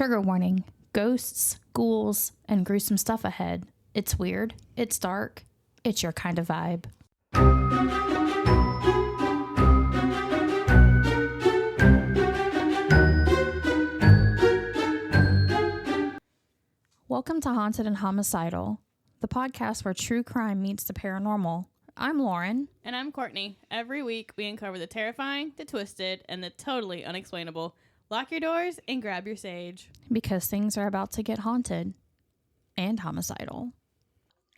Trigger warning. Ghosts, ghouls, and gruesome stuff ahead. It's weird. It's dark. It's your kind of vibe. Welcome to Haunted and Homicidal, the podcast where true crime meets the paranormal. I'm Lauren. And I'm Courtney. Every week we uncover the terrifying, the twisted, and the totally unexplainable. Lock your doors and grab your sage. Because things are about to get haunted and homicidal.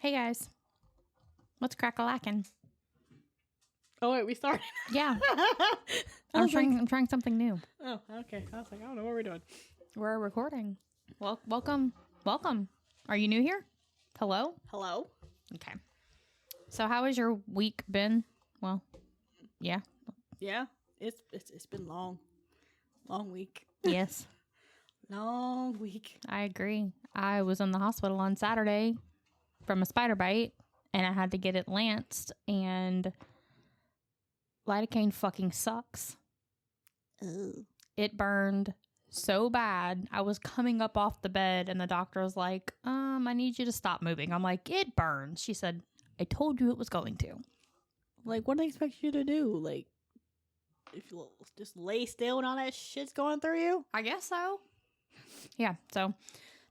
Hey guys. What's crack-a-lackin'? Oh wait, we started. Yeah. I'm trying something new. Oh, okay. I was like, I don't know what we're doing. We're recording. Well, welcome. Are you new here? Hello? Hello? Okay. So how has your week been? Well, yeah. Yeah. It's been long. Long week. Yes. Long week. I agree. I was in the hospital on Saturday from a spider bite, and I had to get it lanced, and lidocaine fucking sucks. Ooh. It burned so bad. I was coming up off the bed, and the doctor was like, I need you to stop moving. I'm like, it burns. She said, I told you it was going to. Like, what do they expect you to do? Like, if you just lay still and all that shit's going through you? I guess so. Yeah, so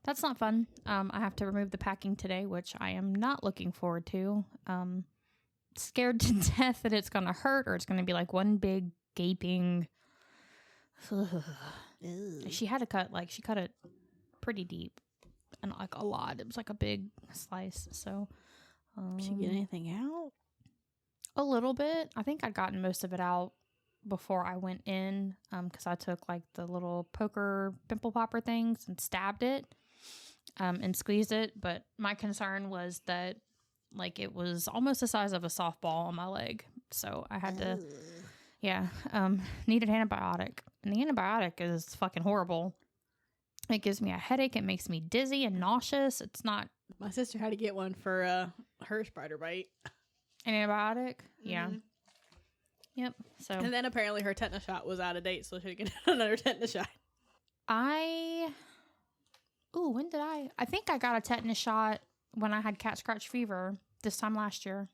that's not fun. I have to remove the packing today, which I am not looking forward to. Scared to death that it's going to hurt or it's going to be like one big gaping. She had to cut, she cut it pretty deep and like a lot. It was like a big slice. So, Did she get anything out? A little bit. I think I'd gotten most of it out before I went in, because I took like the little poker pimple popper things and stabbed it, and squeezed it. But my concern was that it was almost the size of a softball on my leg. So I had to, needed antibiotic. And the antibiotic is fucking horrible. It gives me a headache. It makes me dizzy and nauseous. It's not. My sister had to get one for her spider bite. An antibiotic? Mm-hmm. Yeah. Yep. So. And then apparently her tetanus shot was out of date, so she could get another tetanus shot. When did I? I think I got a tetanus shot when I had cat scratch fever this time last year.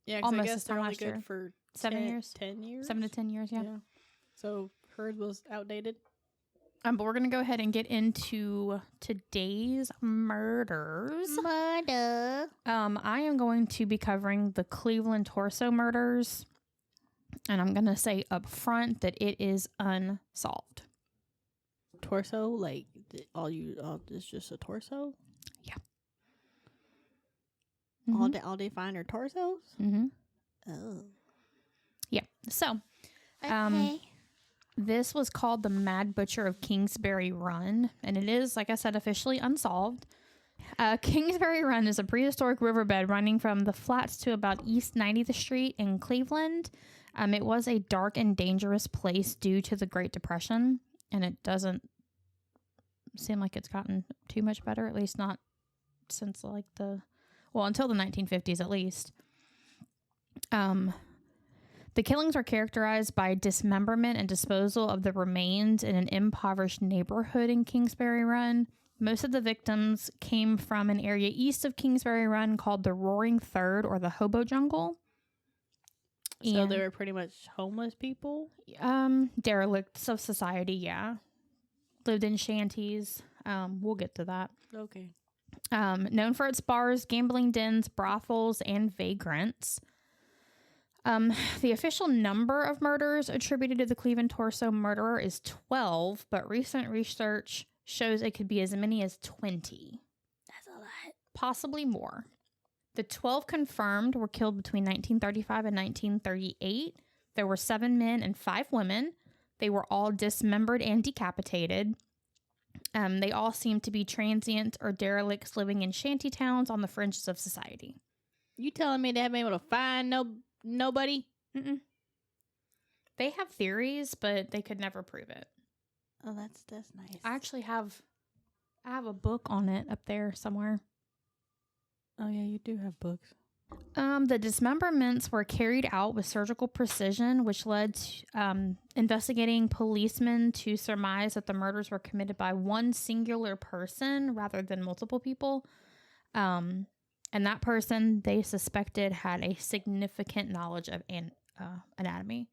Yeah, because I guess they're only good for 7 years. 10 years? 7 to 10 years, yeah. So hers was outdated. But we're going to go ahead and get into today's murders. I am going to be covering the Cleveland torso murders. And I'm going to say up front that it is unsolved. Torso? It's just a torso? Yeah. Mm-hmm. All they find are torsos? Mm-hmm. Oh. Yeah. So, okay. This was called the Mad Butcher of Kingsbury Run, and it is, like I said, officially unsolved. Kingsbury Run is a prehistoric riverbed running from the flats to about East 90th Street in Cleveland. It was a dark and dangerous place due to the Great Depression, and it doesn't seem like it's gotten too much better, at least not since until the 1950s at least. The killings are characterized by dismemberment and disposal of the remains in an impoverished neighborhood in Kingsbury Run. Most of the victims came from an area east of Kingsbury Run called the Roaring Third or the Hobo Jungle. So they were pretty much homeless people? Derelicts of society, yeah. Lived in shanties. We'll get to that. Okay. Known for its bars, gambling dens, brothels, and vagrants. The official number of murders attributed to the Cleveland torso murderer is 12, but recent research shows it could be as many as 20. That's a lot. Possibly more. The 12 confirmed were killed between 1935 and 1938. There were 7 men and 5 women. They were all dismembered and decapitated. They all seemed to be transient or derelicts living in shanty towns on the fringes of society. You telling me they haven't been able to find nobody? Mm-mm. They have theories, but they could never prove it. Oh, that's nice. I actually have a book on it up there somewhere. Oh yeah, you do have books. The dismemberments were carried out with surgical precision, which led to, investigating policemen to surmise that the murders were committed by one singular person rather than multiple people. And that person, they suspected, had a significant knowledge of anatomy.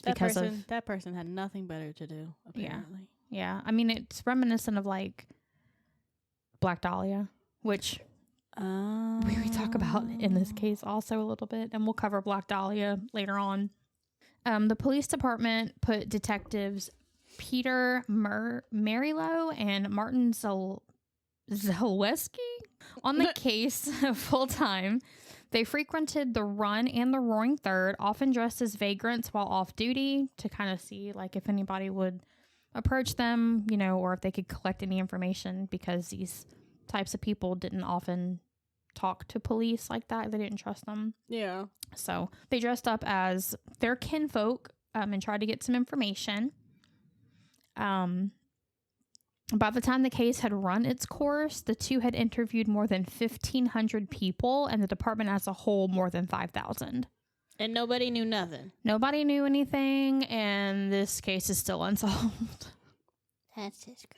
That person had nothing better to do, apparently. Yeah. I mean, it's reminiscent of, like, Black Dahlia, which... we talk about in this case also a little bit, and we'll cover Black Dahlia later on. The police department put detectives Peter Marilow and Martin Zalewski on the case full time. They frequented the Run and the Roaring Third, often dressed as vagrants while off duty, to kind of see like if anybody would approach them, you know, or if they could collect any information, because these types of people didn't often talk to police like that. They didn't trust them. Yeah. So they dressed up as their kinfolk and tried to get some information. By the time the case had run its course, the two had interviewed more than 1,500 people, and the department as a whole more than 5,000. And nobody knew nothing. Nobody knew anything, and this case is still unsolved. That's just great.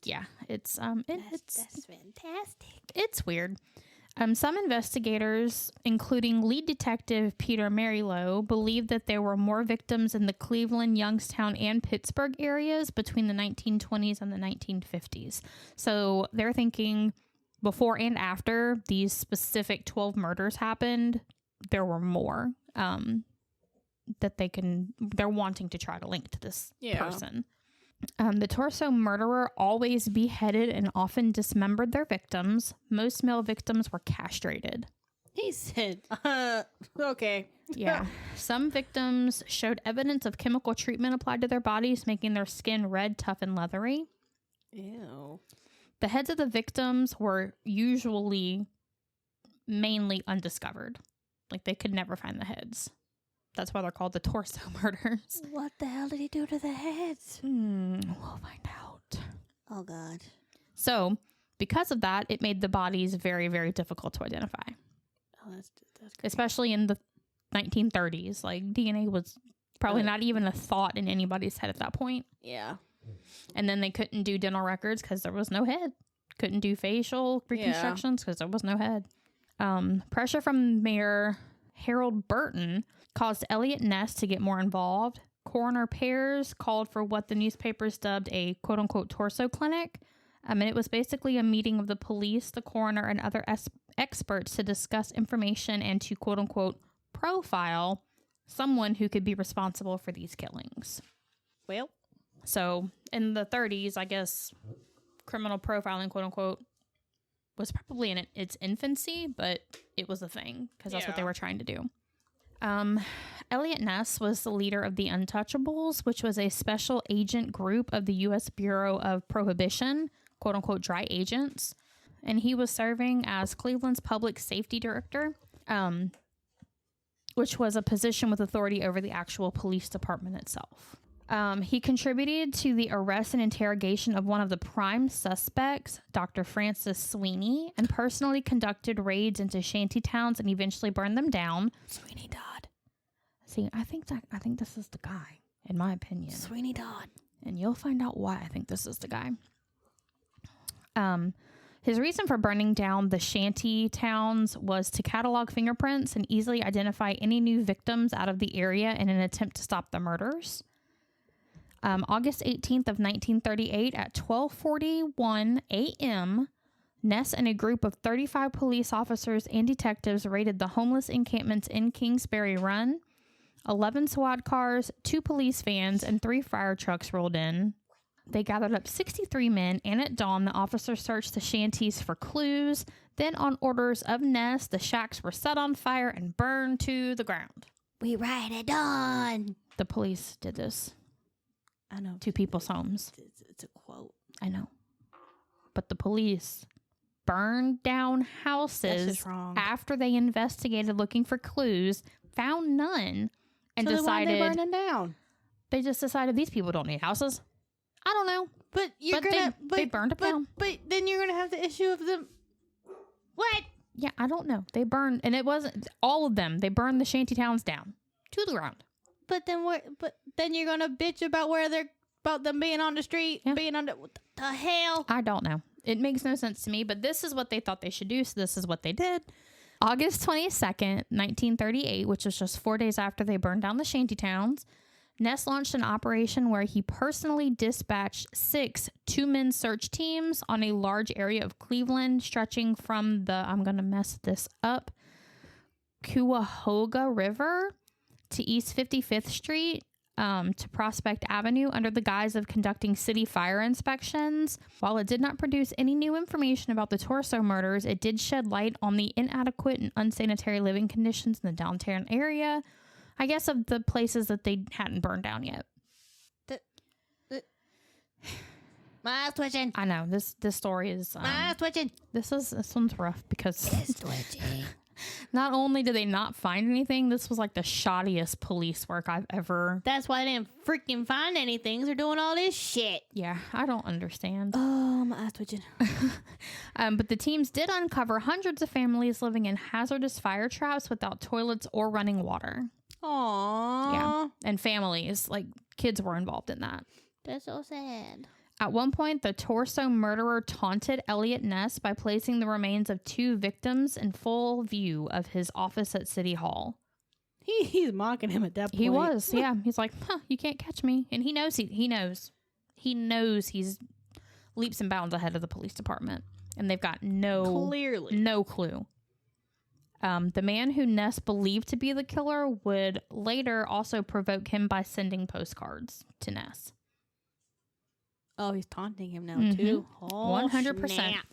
Yeah, it's that's fantastic. It's weird. Some investigators, including lead detective Peter Marilow, believed that there were more victims in the Cleveland, Youngstown, and Pittsburgh areas between the 1920s and the 1950s. So they're thinking before and after these specific 12 murders happened, there were more that they're wanting to try to link to this person. The torso murderer always beheaded and often dismembered their victims. Most male victims were castrated. He said, okay. Yeah. Some victims showed evidence of chemical treatment applied to their bodies, making their skin red, tough, and leathery. Ew. The heads of the victims were usually mainly undiscovered. Like, they could never find the heads. That's why they're called the torso murders. What the hell did he do to the heads? We'll find out. Oh, God. So, because of that, it made the bodies very, very difficult to identify. Oh, that's especially in the 1930s. Like, DNA was probably not even a thought in anybody's head at that point. Yeah. And then they couldn't do dental records because there was no head. Couldn't do facial reconstructions because there was no head. Pressure from Mayor Harold Burton caused Elliot Ness to get more involved. Coroner Pears called for what the newspapers dubbed a quote-unquote torso clinic. And it was basically a meeting of the police, the coroner, and other experts to discuss information and to quote-unquote profile someone who could be responsible for these killings. Well, so in the 30s, I guess criminal profiling, quote-unquote, was probably in its infancy, but it was a thing because that's what they were trying to do. Elliot Ness was the leader of the Untouchables, which was a special agent group of the U.S. Bureau of Prohibition, quote-unquote dry agents, and he was serving as Cleveland's public safety director, which was a position with authority over the actual police department itself. He contributed to the arrest and interrogation of one of the prime suspects, Dr. Francis Sweeney, and personally conducted raids into shanty towns and eventually burned them down. Sweeney Dodd. See, I think this is the guy, in my opinion. Sweeney Dodd. And you'll find out why I think this is the guy. His reason for burning down the shanty towns was to catalog fingerprints and easily identify any new victims out of the area in an attempt to stop the murders. August 18th of 1938 at 12:41 a.m., Ness and a group of 35 police officers and detectives raided the homeless encampments in Kingsbury Run. 11 SWAT cars, 2 police vans, and 3 fire trucks rolled in. They gathered up 63 men, and at dawn, the officers searched the shanties for clues. Then, on orders of Ness, the shacks were set on fire and burned to the ground. We ride at dawn. The police did this. I know. To people's homes. It's a quote. I know. But the police burned down houses after they investigated looking for clues, found none, and decided... why they burn them down? They just decided these people don't need houses. I don't know. But they burned them down. But then you're going to have the issue of them... What? Yeah, I don't know. They burned, and it wasn't all of them. They burned the shanty towns down to the ground. But then you're gonna bitch about about them being on the street, being on what the hell? I don't know. It makes no sense to me, but this is what they thought they should do, so this is what they did. August 22nd, 1938, which was just 4 days after they burned down the shanty towns, Ness launched an operation where he personally dispatched 6 two-man search teams on a large area of Cleveland, stretching from the, I'm going to mess this up, Cuyahoga River to East 55th Street to Prospect Avenue under the guise of conducting city fire inspections. While it did not produce any new information about the Torso murders, it did shed light on the inadequate and unsanitary living conditions in the downtown area. I guess of the places that they hadn't burned down yet. My eyes twitching. I know this story is. My eyes twitching. This one's rough because It's twitching. Not only did they not find anything, this was like the shoddiest police work I've ever. That's why they didn't freaking find anything. They're doing all this shit. Yeah, I don't understand. Oh, my eyes twitching. But the teams did uncover hundreds of families living in hazardous fire traps without toilets or running water. Aww. Yeah, and families, like kids were involved in that. That's so sad. At one point, the Torso murderer taunted Elliot Ness by placing the remains of 2 victims in full view of his office at City Hall. He's mocking him at that point. He was, yeah. He's like, you can't catch me. And he knows he knows. He knows he's leaps and bounds ahead of the police department. And they've got no clue. The man who Ness believed to be the killer would later also provoke him by sending postcards to Ness. Oh, he's taunting him now, too. Oh, 100%. Snap.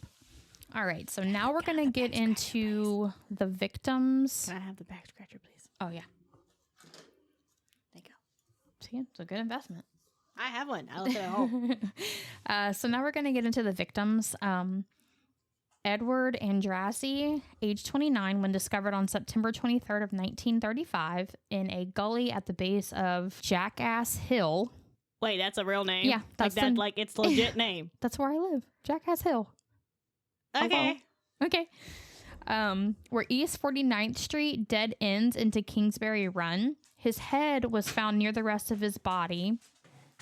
All right, so now we're going to get into the victims. Can I have the back scratcher, please? Oh, yeah. Thank you. See, it's a good investment. I have one. I left it at home. So now we're going to get into the victims. Edward Andrassy, age 29, when discovered on September 23rd of 1935 in a gully at the base of Jackass Hill. Wait, that's a real name? Yeah. That's like it's legit name. That's where I live. Jackass Hill. Okay. Hello. Okay. Where East 49th Street dead ends into Kingsbury Run. His head was found near the rest of his body.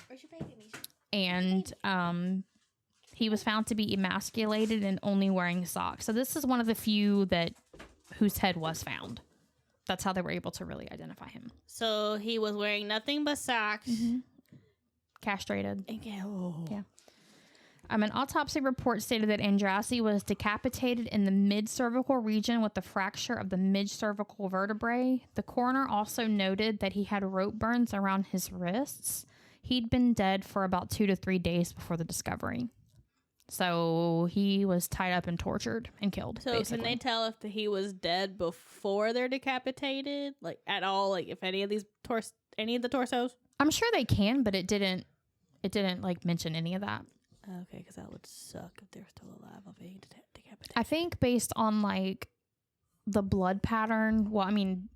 Where's your baby, Misha? And he was found to be emasculated and only wearing socks. So this is one of the few whose head was found. That's how they were able to really identify him. So he was wearing nothing but socks. Mm-hmm. Castrated. Yeah. An autopsy report stated that Andrassy was decapitated in the mid-cervical region with a fracture of the mid-cervical vertebrae. The coroner also noted that he had rope burns around his wrists. He'd been dead for about 2 to 3 days before the discovery. So he was tied up and tortured and killed. So basically. Can they tell if he was dead before they're decapitated? Like at all? Like if any of the torsos? I'm sure they can, but it didn't like mention any of that. Okay, because that would suck if they're still alive of being decapitated. I think based on like the blood pattern, well, I mean,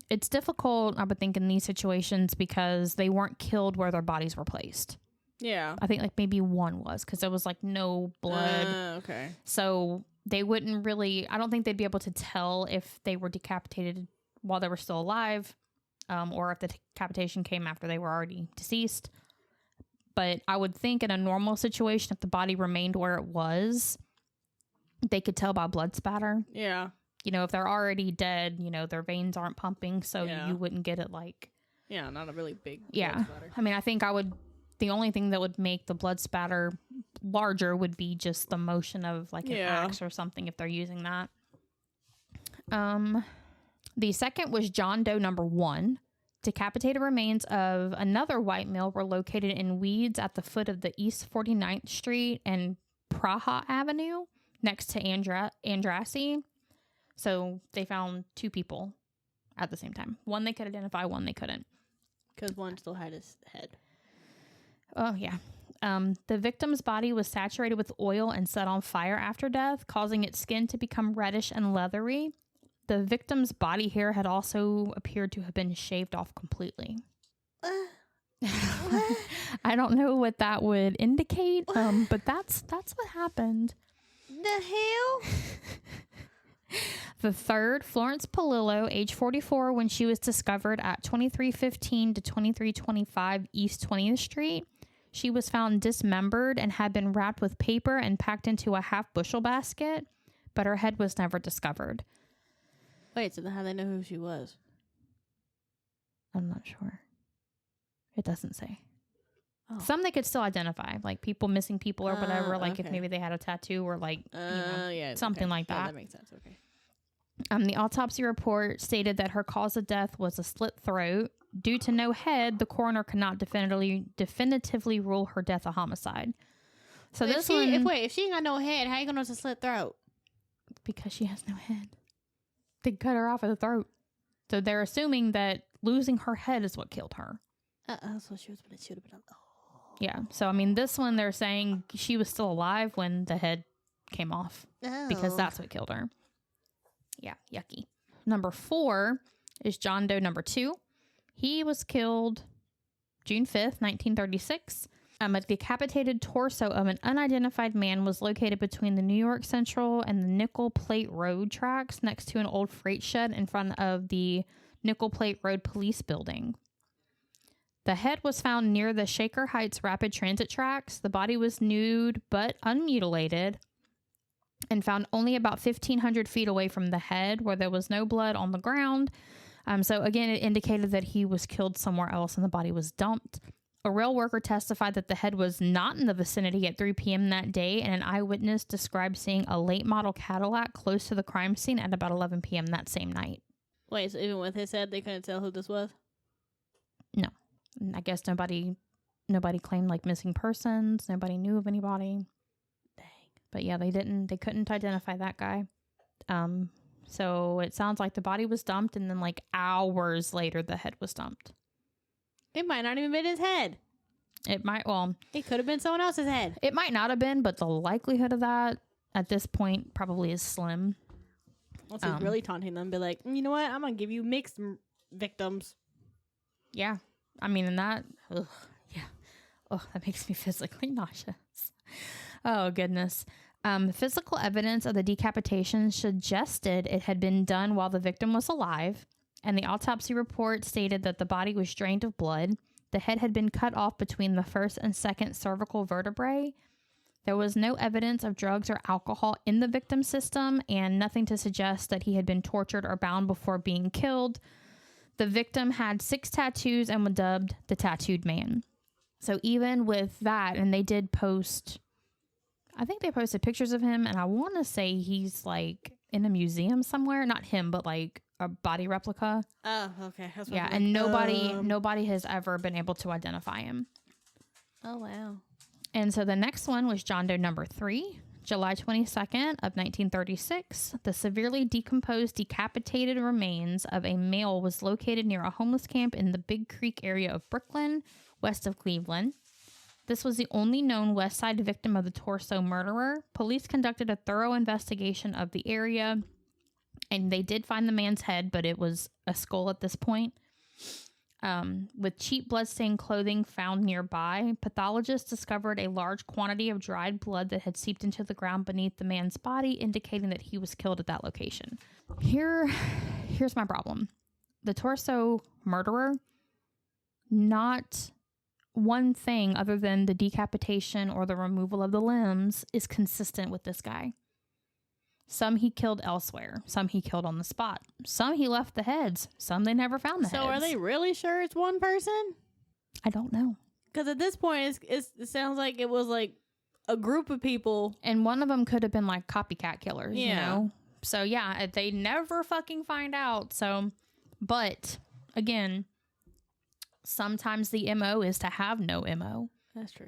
it's difficult, I would think, in these situations because they weren't killed where their bodies were placed. Yeah. I think like maybe one was because there was like no blood. Okay. So they wouldn't really, I don't think they'd be able to tell if they were decapitated while they were still alive or if the decapitation came after they were already deceased. But I would think in a normal situation, if the body remained where it was, they could tell by blood spatter. Yeah. You know, if they're already dead, you know, their veins aren't pumping, so you wouldn't get it like... Yeah, not a really big blood spatter. I mean, I think the only thing that would make the blood spatter larger would be just the motion of like an axe or something if they're using that. The second was John Doe number 1. Decapitated remains of another white male were located in weeds at the foot of the East 49th Street and Praha Avenue next to Andrassy. So they found 2 people at the same time. One they could identify, one they couldn't. Because one still had his head. Oh, yeah. The victim's body was saturated with oil and set on fire after death, causing its skin to become reddish and leathery. The victim's body hair had also appeared to have been shaved off completely. I don't know what that would indicate, but that's what happened. The hell? The third, Florence Polillo, age 44, when she was discovered at 2315 to 2325 East 20th Street. She was found dismembered and had been wrapped with paper and packed into a half-bushel basket, but her head was never discovered. Wait, so then how do they know who she was? I'm not sure. It doesn't say. Oh. Some they could still identify, like missing people or whatever, like okay. if maybe they had a tattoo or like something okay. like that. Yeah, that makes sense. Okay. The autopsy report stated that her cause of death was a slit throat. Due to no head, the coroner could not definitively rule her death a homicide. So if this she ain't got no head, how you gonna know it's a slit throat? Because she has no head. They cut her off at the throat. So they're assuming that losing her head is what killed her. So she would have been. Yeah. So, I mean, this one, they're saying she was still alive when the head came off. Because that's what killed her. Yeah. Yucky. Number 4 is John Doe number 2. He was killed June 5th, 1936. A decapitated torso of an unidentified man was located between the New York Central and the Nickel Plate Road tracks next to an old freight shed in front of the Nickel Plate Road Police Building. The head was found near the Shaker Heights Rapid Transit tracks. The body was nude but unmutilated and found only about 1,500 feet away from the head, where there was no blood on the ground. So again, it indicated that he was killed somewhere else and the body was dumped. A rail worker testified that the head was not in the vicinity at 3 p.m. that day, and an eyewitness described seeing a late model Cadillac close to the crime scene at about 11 p.m. that same night. Wait, so even with his head, they couldn't tell who this was? No. I guess nobody claimed like missing persons. Nobody knew of anybody. Dang. But yeah, they couldn't identify that guy. So it sounds like the body was dumped and then like hours later the head was dumped. It might not even been his head. It could have been someone else's head. It might not have been, but the likelihood of that at this point probably is slim. Unless he's really taunting them, be like, you know what? I'm going to give you mixed victims. Yeah. I mean, and that, that makes me physically nauseous. Oh, goodness. Physical evidence of the decapitation suggested it had been done while the victim was alive, and the autopsy report stated that the body was drained of blood. The head had been cut off between the first and second cervical vertebrae. There was no evidence of drugs or alcohol in the victim's system, and nothing to suggest that he had been tortured or bound before being killed. The victim had 6 tattoos and was dubbed the Tattooed Man. So even with that, and they did post, I think they posted pictures of him, and I want to say he's like in a museum somewhere. Not him, but like a body replica. Oh, okay. That's yeah, and nobody has ever been able to identify him. Oh, wow. And so the next one was John Doe number 3. July 22nd of 1936, the severely decomposed, decapitated remains of a male was located near a homeless camp in the Big Creek area of Brooklyn, west of Cleveland. This was the only known West Side victim of the torso murderer. Police conducted a thorough investigation of the area, and they did find the man's head, but it was a skull at this point. With cheap bloodstained clothing found nearby, pathologists discovered a large quantity of dried blood that had seeped into the ground beneath the man's body, indicating that he was killed at that location. Here's my problem. The torso murderer, not one thing other than the decapitation or the removal of the limbs is consistent with this guy. Some he killed elsewhere. Some he killed on the spot. Some he left the heads. Some they never found the heads. So are they really sure it's one person? I don't know. Because at this point, it sounds like it was like a group of people. And one of them could have been like copycat killers, you know? So yeah, they never fucking find out. So, but again, sometimes the MO is to have no MO. That's true.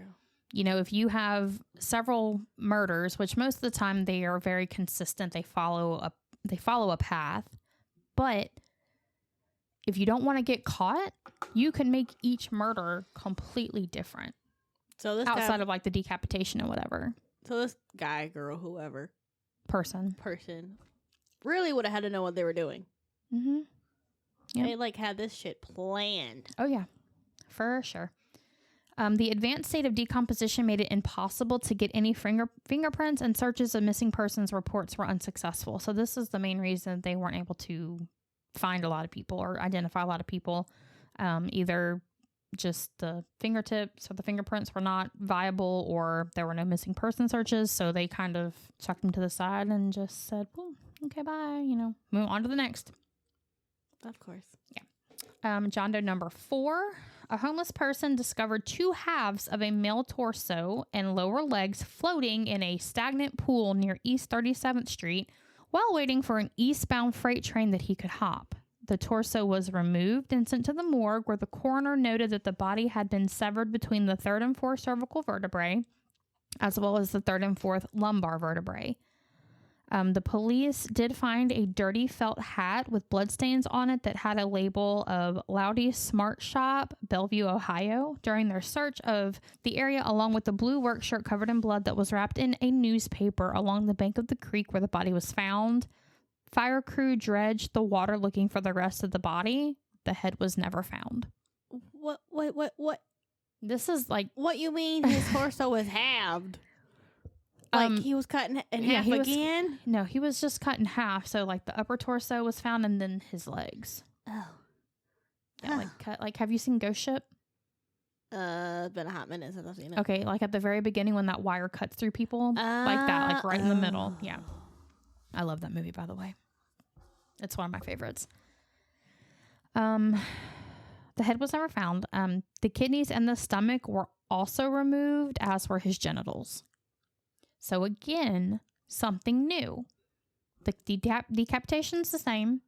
You know, if you have several murders, which most of the time they are very consistent, they follow a path. But if you don't want to get caught, you can make each murder completely different. So this outside of like the decapitation and whatever. So this guy, girl, whoever, person really would have had to know what they were doing. Mm-hmm. Yep. They like had this shit planned. Oh yeah, for sure. The advanced state of decomposition made it impossible to get any fingerprints, and searches of missing persons reports were unsuccessful. So this is the main reason they weren't able to find a lot of people or identify a lot of people. Either just the fingertips or the fingerprints were not viable, or there were no missing person searches. So they kind of chucked them to the side and just said, well, okay, bye, move on to the next. Of course. Yeah. John Doe number 4. A homeless person discovered 2 halves of a male torso and lower legs floating in a stagnant pool near East 37th Street while waiting for an eastbound freight train that he could hop. The torso was removed and sent to the morgue, where the coroner noted that the body had been severed between the 3rd and 4th cervical vertebrae, as well as the 3rd and 4th lumbar vertebrae. The police did find a dirty felt hat with bloodstains on it that had a label of Loudy Smart Shop, Bellevue, Ohio, during their search of the area, along with the blue work shirt covered in blood that was wrapped in a newspaper along the bank of the creek where the body was found. Fire crew dredged the water looking for the rest of the body. The head was never found. What? This is like... What you mean his torso was halved? Like he was cut in half again? No, he was just cut in half. So like the upper torso was found and then his legs. Oh. Yeah, like cut. Like, have you seen Ghost Ship? It's been a hot minute since I've seen it. Okay, like at the very beginning when that wire cuts through people. Like that, like right in the middle. Yeah. I love that movie, by the way. It's one of my favorites. The head was never found. The kidneys and the stomach were also removed, as were his genitals. So again, something new. The decapitation's the same.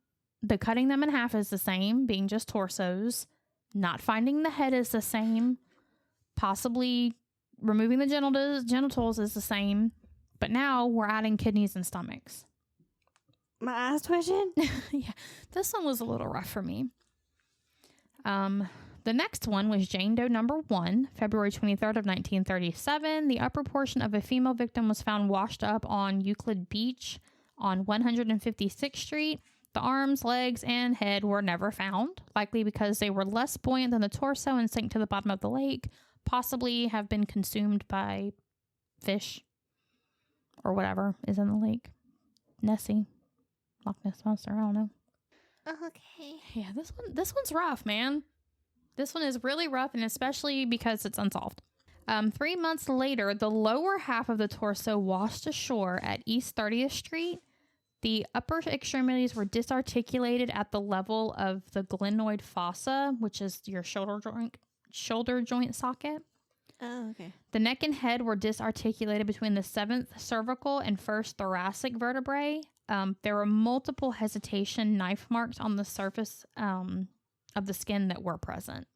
The cutting them in half is the same, being just torsos. Not finding the head is the same. Possibly removing the genitals is the same. But now we're adding kidneys and stomachs. My eyes twitching? Yeah, this one was a little rough for me. The next one was Jane Doe number 1, February 23rd of 1937. The upper portion of a female victim was found washed up on Euclid Beach on 156th Street. The arms, legs, and head were never found, likely because they were less buoyant than the torso and sank to the bottom of the lake, possibly have been consumed by fish or whatever is in the lake. Nessie. Loch Ness Monster, I don't know. Okay. Yeah, this one's rough, man. This one is really rough, and especially because it's unsolved. 3 months later, the lower half of the torso washed ashore at East 30th Street. The upper extremities were disarticulated at the level of the glenoid fossa, which is your shoulder joint socket. Oh, okay. The neck and head were disarticulated between the 7th cervical and 1st thoracic vertebrae. There were multiple hesitation knife marks on the surface of the skin that were present.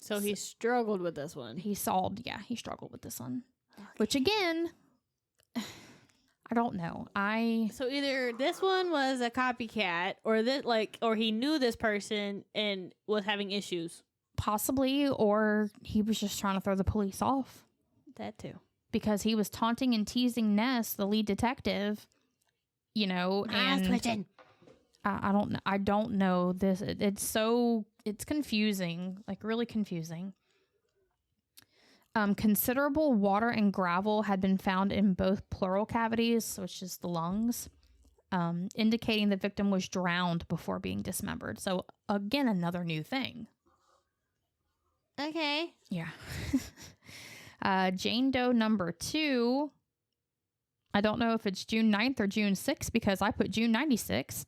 So he struggled with this one. He struggled with this one. Okay. Which again, I don't know. So either this one was a copycat, or he knew this person and was having issues. Possibly, or he was just trying to throw the police off. That too. Because he was taunting and teasing Ness, the lead detective, and twitching. I don't know this. It's confusing, like really confusing. Considerable water and gravel had been found in both pleural cavities, which is the lungs, indicating the victim was drowned before being dismembered. So again, another new thing. Okay. Yeah. Jane Doe number 2. I don't know if it's June 9th or June 6th because I put June 96th.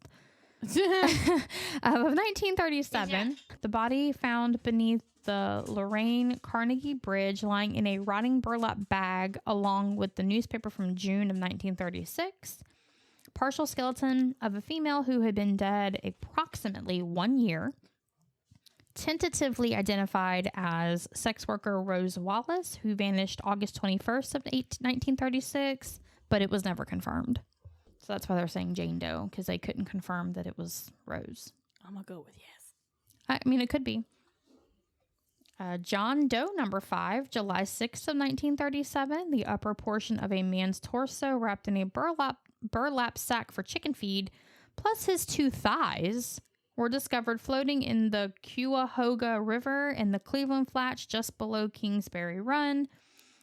Of 1937, the body found beneath the Lorraine Carnegie Bridge lying in a rotting burlap bag along with the newspaper from June of 1936. Partial skeleton of a female who had been dead approximately 1 year. Tentatively identified as sex worker Rose Wallace, who vanished August 21st of 1936, but it was never confirmed. So that's why they're saying Jane Doe, because they couldn't confirm that it was Rose. I'm going to go with yes. I mean, it could be. John Doe number 5, July 6th of 1937. The upper portion of a man's torso wrapped in a burlap sack for chicken feed, plus his 2 thighs, were discovered floating in the Cuyahoga River in the Cleveland Flats just below Kingsbury Run.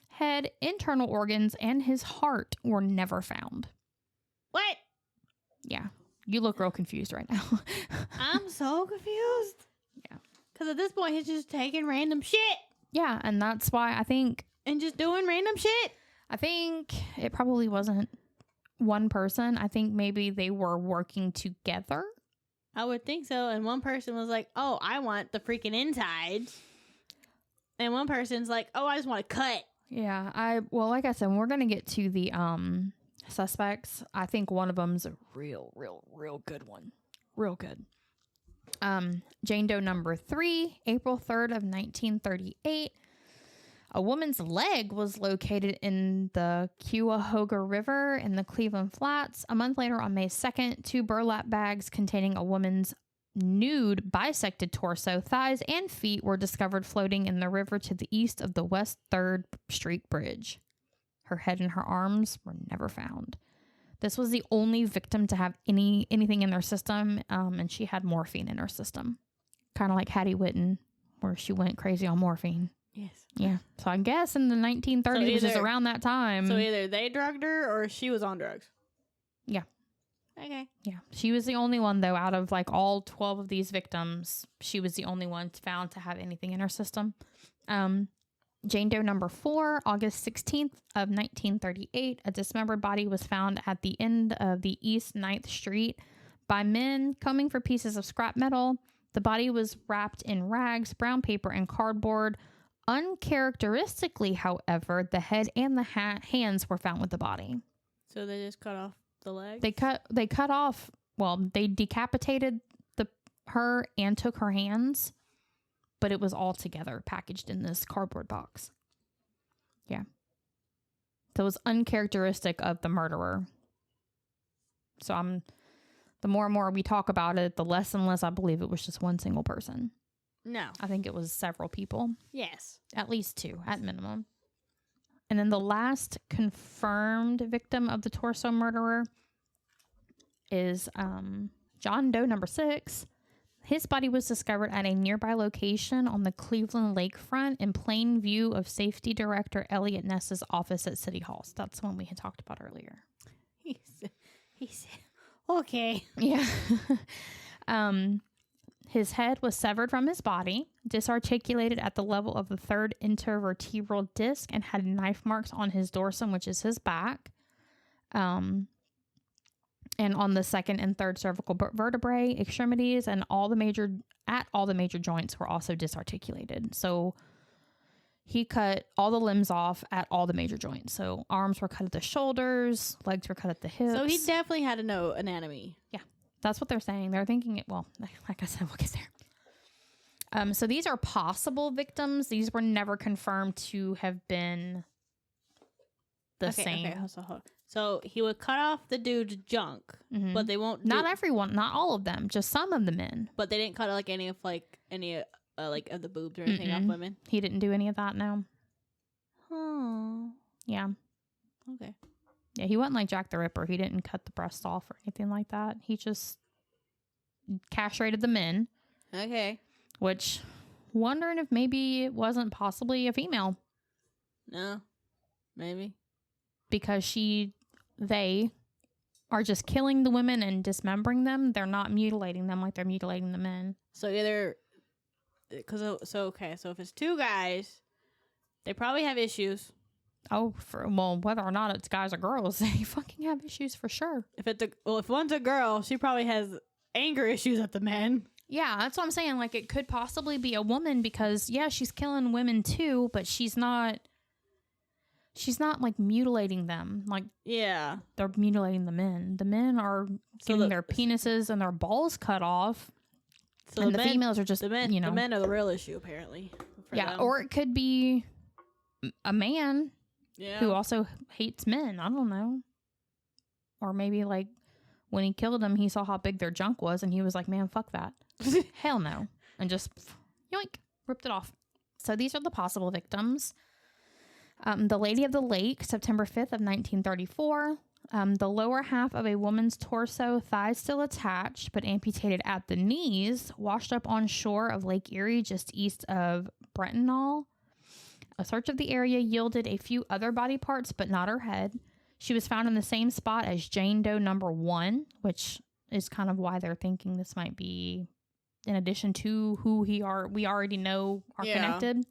Head, internal organs, and his heart were never found. What? Yeah. You look real confused right now. I'm so confused. Yeah. Because at this point, he's just taking random shit. Yeah, and that's why I think... And just doing random shit. I think it probably wasn't one person. I think maybe they were working together. I would think so. And one person was like, oh, I want the freaking insides. And one person's like, oh, I just want to cut. Yeah, well, like I said, we're going to get to the suspects. I think one of them's a real good one. Real good. Jane Doe number 3, April 3rd of 1938. A woman's leg was located in the Cuyahoga River in the Cleveland Flats. A month later, on May 2nd, 2 burlap bags containing a woman's nude bisected torso, thighs, and feet were discovered floating in the river to the east of the West 3rd Street Bridge. Her head and her arms were never found. This was the only victim to have anything in their system, and she had morphine in her system. Kind of like Hattie Whitten, where she went crazy on morphine. Yes. Yeah. So I guess in the 1930s, which is around that time. So either they drugged her or she was on drugs. Yeah. Okay. Yeah. She was the only one, though, out of like all 12 of these victims. She was the only one found to have anything in her system. Jane Doe number 4, August 16th of 1938. A dismembered body was found at the end of the East 9th Street by men combing for pieces of scrap metal. The body was wrapped in rags, brown paper, and cardboard. Uncharacteristically, however, the head and the hands were found with the body. So they just cut off the legs? They cut off, well, they decapitated her and took her hands, but it was all together packaged in this cardboard box. Yeah. So it was uncharacteristic of the murderer. So the more and more we talk about it, the less and less I believe it was just one single person. No. I think it was several people. Yes. At least 2, at minimum. And then the last confirmed victim of the torso murderer is John Doe number 6. His body was discovered at a nearby location on the Cleveland lakefront in plain view of Safety Director Elliot Ness's office at City Hall. So that's the one we had talked about earlier. He said, okay. Yeah. His head was severed from his body, disarticulated at the level of the 3rd intervertebral disc, and had knife marks on his dorsum, which is his back, and on the 2nd and 3rd cervical vertebrae, extremities, and all the major joints were also disarticulated. So he cut all the limbs off at all the major joints. So arms were cut at the shoulders, legs were cut at the hips. So he definitely had to know anatomy. Yeah. That's what they're saying. They're thinking it, well, like I said, we'll get there. So these are possible victims. These were never confirmed to have been the same. Okay, so he would cut off the dude's junk, but they won't. Not everyone, not all of them, just some of the men. But they didn't cut any of the boobs or anything off women. He didn't do any of that. No. Oh. Yeah. Okay. Yeah, he wasn't like Jack the Ripper. He didn't cut the breast off or anything like that. He just castrated the men. Okay. Which, wondering if maybe it wasn't possibly a female. No. Maybe. Because they are just killing the women and dismembering them. They're not mutilating them like they're mutilating the men. So either, so if it's 2 guys, they probably have issues. Oh, whether or not it's guys or girls, they fucking have issues for sure. If one's a girl, she probably has anger issues at the men. Yeah, that's what I'm saying. Like, it could possibly be a woman because, yeah, she's killing women too, but she's not like mutilating them. Like, yeah, they're mutilating the men. The men are getting their penises and their balls cut off. So and the females are just, the men are the real issue, apparently. Yeah, them. Or it could be a man. Yeah. Who also hates men. I don't know. Or maybe like when he killed them, he saw how big their junk was and he was like, man, fuck that. Hell no. And just yoink, ripped it off. So these are the possible victims. The Lady of the Lake, September 5th of 1934. The lower half of a woman's torso, thighs still attached, but amputated at the knees, washed up on shore of Lake Erie just east of Brentonall. A search of the area yielded a few other body parts, but not her head. She was found in the same spot as Jane Doe number 1, which is kind of why they're thinking this might be in addition to who we already know are connected.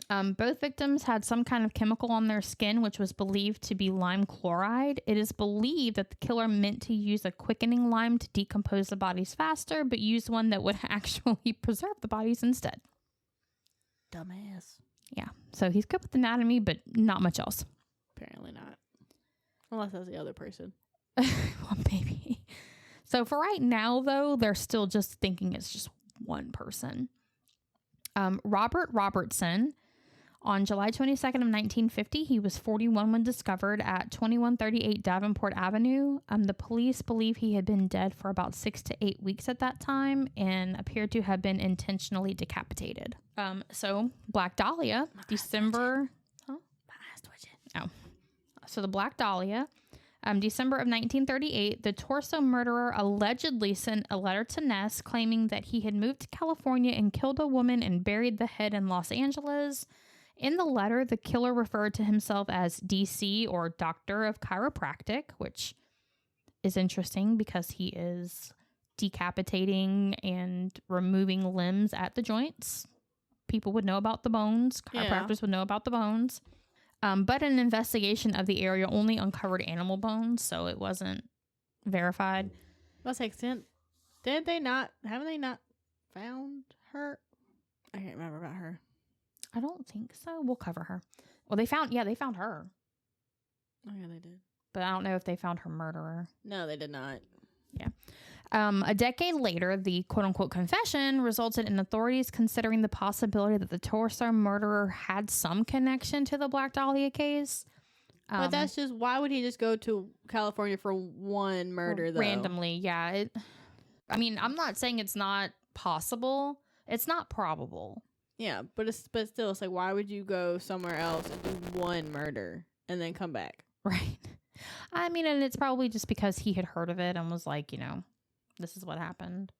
Both victims had some kind of chemical on their skin, which was believed to be lime chloride. It is believed that the killer meant to use a quickening lime to decompose the bodies faster, but used one that would actually preserve the bodies instead. Dumbass. Yeah. So he's good with anatomy, but not much else. Apparently not. Unless that's the other person. Well, maybe. So for right now, though, they're still just thinking it's just one person. Robert Robertson, on July 22nd of 1950, he was 41 when discovered at 2138 Davenport Avenue. The police believe he had been dead for about 6 to 8 weeks at that time and appeared to have been intentionally decapitated. So Black Dahlia, December... Huh? My eyes twitching. Oh. So the Black Dahlia, December of 1938, the torso murderer allegedly sent a letter to Ness claiming that he had moved to California and killed a woman and buried the head in Los Angeles. In the letter, the killer referred to himself as DC, or Doctor of Chiropractic, which is interesting because he is decapitating and removing limbs at the joints. People would know about the bones. Chiropractors would know about the bones. But an investigation of the area only uncovered animal bones, so it wasn't verified. Haven't they not found her? I can't remember about her. I don't think so. We'll cover her. Well, they found her. Oh, yeah, they did. But I don't know if they found her murderer. No, they did not. Yeah. A decade later, the quote-unquote confession resulted in authorities considering the possibility that the torso murderer had some connection to the Black Dahlia case. But that's just, why would he just go to California for one murder, though? Randomly, yeah. I'm not saying it's not possible. It's not probable. Yeah, but still, it's like, why would you go somewhere else and do one murder and then come back? Right. And it's probably just because he had heard of it and was like, this is what happened.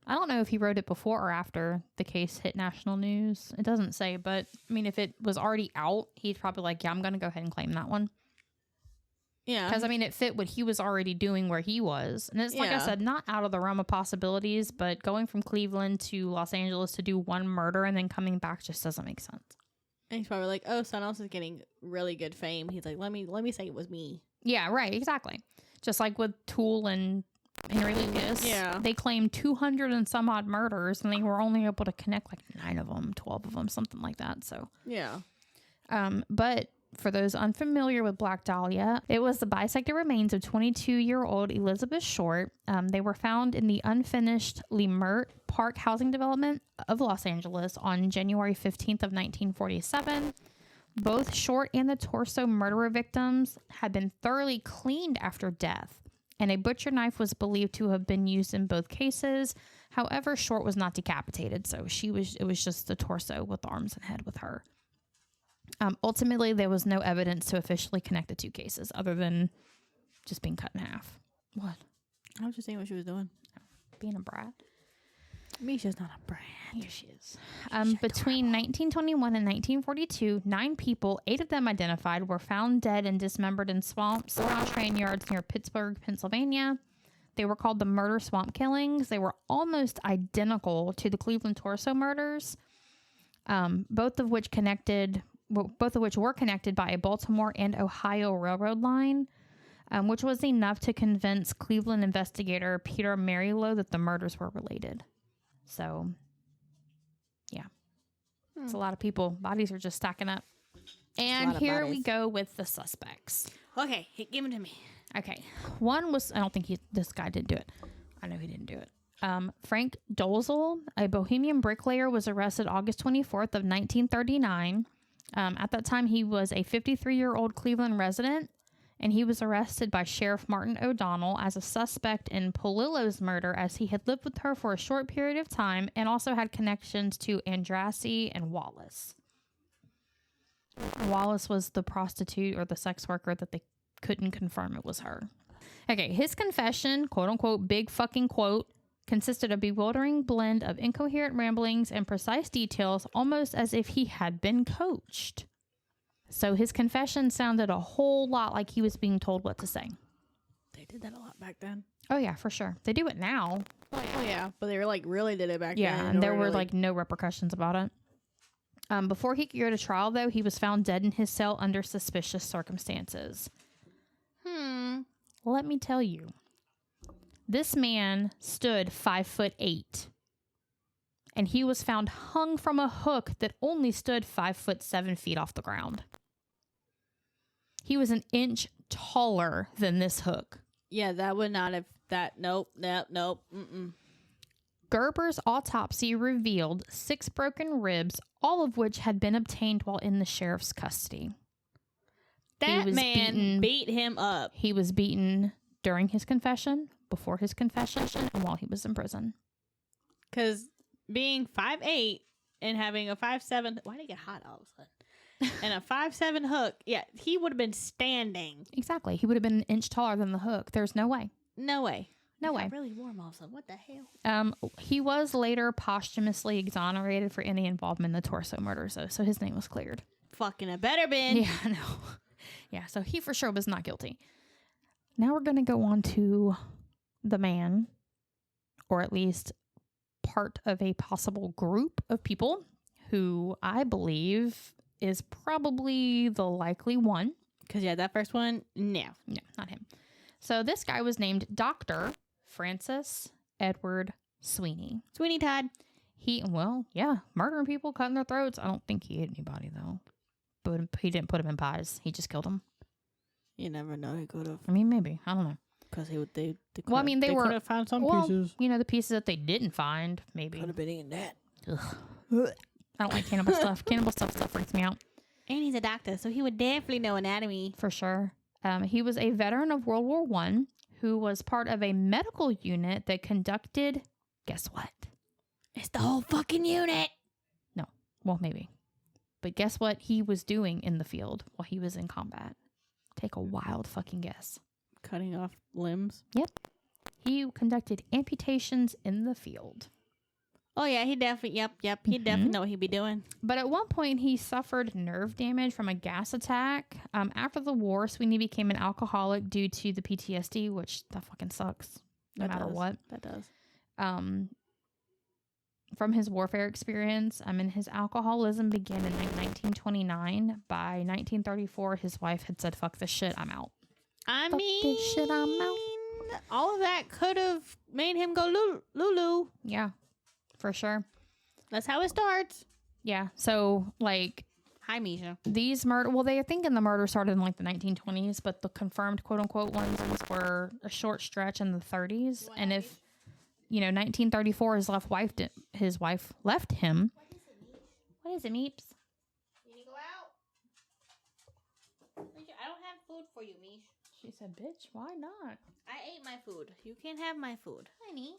I don't know if he wrote it before or after the case hit national news. It doesn't say, but if it was already out, he's probably like, yeah, I'm going to go ahead and claim that one. Yeah. Because, it fit what he was already doing where he was. And it's, like I said, not out of the realm of possibilities, but going from Cleveland to Los Angeles to do one murder and then coming back just doesn't make sense. And he's probably like, oh, someone else is getting really good fame. He's like, let me say it was me. Yeah, right, exactly. Just like with Toole and Henry Lucas. Yeah. They claimed 200 and some odd murders, and they were only able to connect like 9 of them, 12 of them, something like that. So yeah. But for those unfamiliar with Black Dahlia, it was the bisected remains of 22-year-old Elizabeth Short. They were found in the unfinished Lemert Park housing development of Los Angeles on January 15th of 1947. Both Short and the torso murderer victims had been thoroughly cleaned after death, and a butcher knife was believed to have been used in both cases. However, Short was not decapitated, so it was just the torso with arms and head with her. Ultimately, there was no evidence to officially connect the two cases other than just being cut in half. What? I was just saying what she was doing. Being a brat. Misha's not a brat. Here she is. Between 1921 and 1942, 9 people, 8 of them identified, were found dead and dismembered in swamps around train yards near Pittsburgh, Pennsylvania. They were called the murder swamp killings. They were almost identical to the Cleveland torso murders, both of which were connected by a Baltimore and Ohio railroad line, which was enough to convince Cleveland investigator Peter Marylow that the murders were related. So, yeah. It's a lot of people. Bodies are just stacking up. And here we go with the suspects. Okay, give them to me. Okay. One was, I don't think this guy did do it. I know he didn't do it. Frank Dolzel, a Bohemian bricklayer, was arrested August 24th of 1939. At that time, he was a 53-year-old Cleveland resident, and he was arrested by Sheriff Martin O'Donnell as a suspect in Polillo's murder, as he had lived with her for a short period of time and also had connections to Andrassy and Wallace. Wallace was the prostitute or the sex worker that they couldn't confirm it was her. Okay, his confession, quote unquote, big fucking quote, consisted of a bewildering blend of incoherent ramblings and precise details, almost as if he had been coached. So his confession sounded a whole lot like he was being told what to say. They did that a lot back then. Oh, yeah, for sure. They do it now. Oh, yeah. But they were like, really did it back then. Yeah, and there were like no repercussions about it. Before he could go to trial, though, he was found dead in his cell under suspicious circumstances. Let me tell you. This man stood 5'8", and he was found hung from a hook that only stood 5'7" off the ground. He was an inch taller than this hook. Yeah, that would not have... Nope. Mm-mm. Gerber's autopsy revealed 6 broken ribs, all of which had been obtained while in the sheriff's custody. That man beat him up. He was beaten during his confession, before his confession, and while he was in prison. Because being 5'8" and having a 5'7", why did it get hot all of a sudden? And a 5'7" hook, yeah, he would have been standing. Exactly. He would have been an inch taller than the hook. There's no way. No way. No way. Got really warm all of a sudden. What the hell? He was later posthumously exonerated for any involvement in the Torso murders, though, so his name was cleared. Fucking a better been. Yeah, I know. Yeah, so he for sure was not guilty. Now we're going to go on to the man, or at least part of a possible group of people who I believe is probably the likely one. Because, yeah, that first one, no. No, not him. So this guy was named Dr. Francis Edward Sweeney. Sweeney Todd. Murdering people, cutting their throats. I don't think he hit anybody, though. But he didn't put them in pies. He just killed them. You never know. He could have. I mean, maybe. I don't know. Because they could have found some pieces. You know, the pieces that they didn't find, maybe. Could have been eating that. Ugh. I don't like cannibal stuff. Cannibal stuff freaks me out. And he's a doctor, so he would definitely know anatomy. For sure. He was a veteran of World War I who was part of a medical unit that conducted, guess what? It's the whole fucking unit. No. Well, maybe. But guess what he was doing in the field while he was in combat? Take a wild fucking guess. Cutting off limbs? Yep. He conducted amputations in the field. Oh, yeah, he definitely, yep. He definitely know what he'd be doing. But at one point, he suffered nerve damage from a gas attack. After the war, Sweeney became an alcoholic due to the PTSD, which that fucking sucks, no matter what. That does. From his warfare experience, and his alcoholism began in 1929. By 1934, his wife had said, "Fuck this shit, I'm out." Fuck this shit, I'm out. All of that could have made him go Lulu. Yeah, for sure. That's how it starts. Yeah, so, like... Hi, Misha. These they're thinking the murder started in, like, the 1920s, but the confirmed quote-unquote ones were a short stretch in the 30s. Wow. And if... 1934, his wife left him. What is it, Meeps? You need to go out? I don't have food for you, Mish. She said, "Bitch, why not?" I ate my food. You can't have my food. Honey.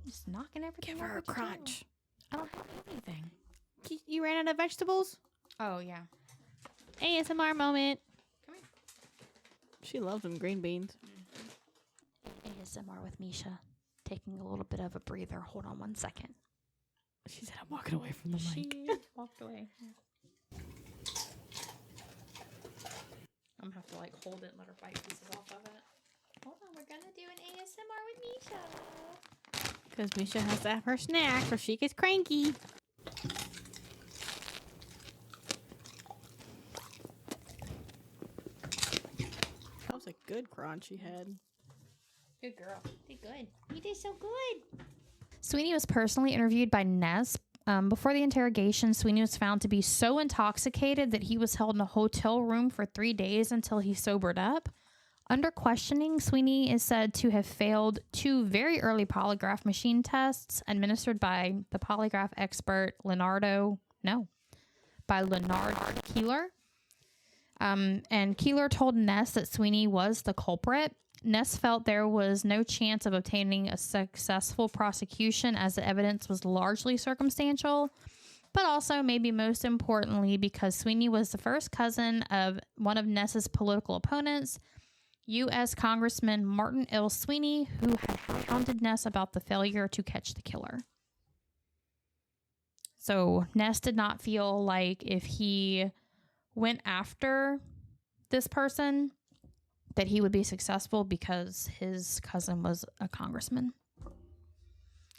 Just knocking everything. Give her a crunch. I don't have anything. You ran out of vegetables? Oh, yeah. ASMR moment. Come here. She loves them green beans. ASMR with Misha. Taking a little bit of a breather. Hold on 1 second. She said, "I'm walking away from the mic." She walked away. Yeah. I'm gonna have to hold it and let her bite pieces off of it. Hold on, we're gonna do an ASMR with Misha. Because Misha has to have her snack or she gets cranky. That was a good crunch she had. Good girl. Did good. You did so good. Sweeney was personally interviewed by Ness. Before the interrogation, Sweeney was found to be so intoxicated that he was held in a hotel room for 3 days until he sobered up. Under questioning, Sweeney is said to have failed 2 very early polygraph machine tests administered by the polygraph expert Leonard Keeler. And Keeler told Ness that Sweeney was the culprit. Ness felt there was no chance of obtaining a successful prosecution as the evidence was largely circumstantial. but also maybe most importantly because Sweeney was the first cousin of one of Ness's political opponents, U.S. Congressman Martin L. Sweeney, who had hounded Ness about the failure to catch the killer. So Ness did not feel like if he went after this person that he would be successful because his cousin was a congressman.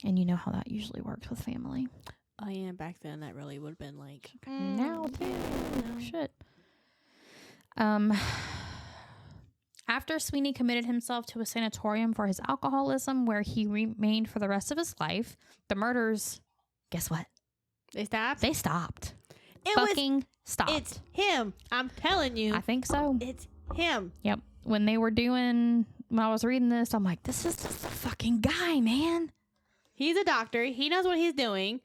And you know how that usually works with family. Oh, yeah, back then that really would have been like... Now, too. Shit. After Sweeney committed himself to a sanatorium for his alcoholism, where he remained for the rest of his life, the murders, guess what? They stopped? They stopped. Stopped. It's him. I'm telling you. I think so. It's him. Yep. When I was reading this, I'm like, this is just the fucking guy, man. He's a doctor. He knows what he's doing.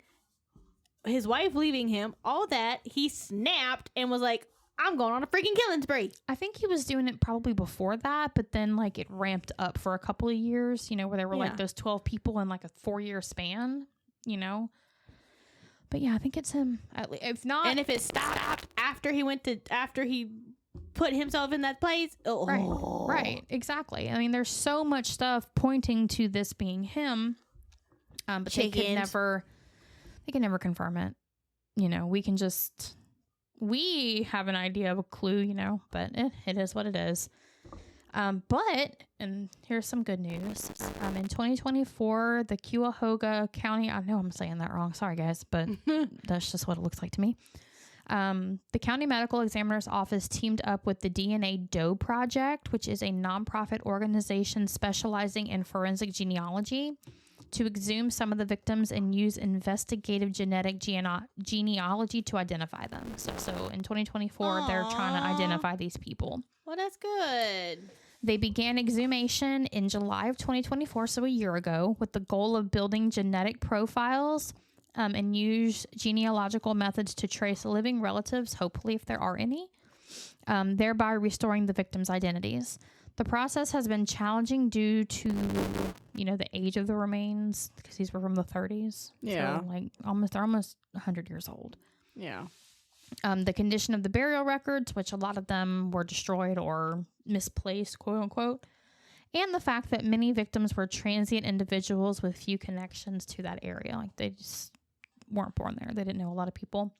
His wife leaving him, all that. He snapped and was like, I'm going on a freaking killing spree. I think he was doing it probably before that, but then like it ramped up for a couple of years, where there were like those 12 people in like a 4-year span, But yeah, I think it's him. If not, and if it stopped after he put himself in that place. Oh. Right, exactly. I mean, there's so much stuff pointing to this being him, but they could never confirm it. We have an idea of a clue, but it is what it is. And here's some good news. In 2024, the Cuyahoga County, I know I'm saying that wrong. Sorry, guys, but that's just what it looks like to me. The County Medical Examiner's Office teamed up with the DNA Doe Project, which is a nonprofit organization specializing in forensic genealogy, to exhume some of the victims and use investigative genetic genealogy to identify them. So in 2024, they're trying to identify these people. Well, that's good. They began exhumation in July of 2024, so a year ago, with the goal of building genetic profiles and use genealogical methods to trace living relatives, hopefully if there are any, thereby restoring the victims' identities. The process has been challenging due to, the age of the remains, because these were from the 30s. Yeah. So, they're almost 100 years old. Yeah. The condition of the burial records, which a lot of them were destroyed or misplaced, quote unquote, and the fact that many victims were transient individuals with few connections to that area. Like, they just weren't born there. They didn't know a lot of people.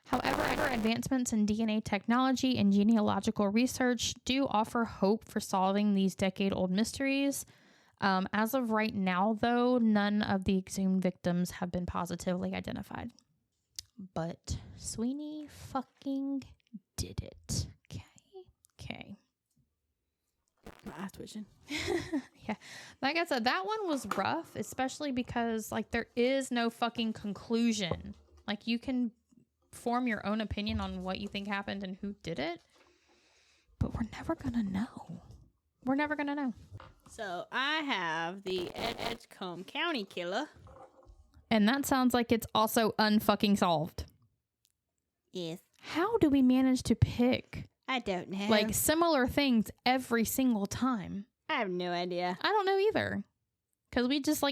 However, advancements in DNA technology and genealogical research do offer hope for solving these decade-old mysteries. As of right now, though, none of the exhumed victims have been positively identified. But Sweeney fucking did it. Okay. My eyes twitching. Yeah. Like I said, that one was rough, especially because, there is no fucking conclusion. You can form your own opinion on what you think happened and who did it, but we're never gonna know. So I have the Edgecomb County Killer, and that sounds like it's also unfucking solved. Yes. How do we manage to pick I don't know, similar things every single time? I have no idea. I don't know either, because we just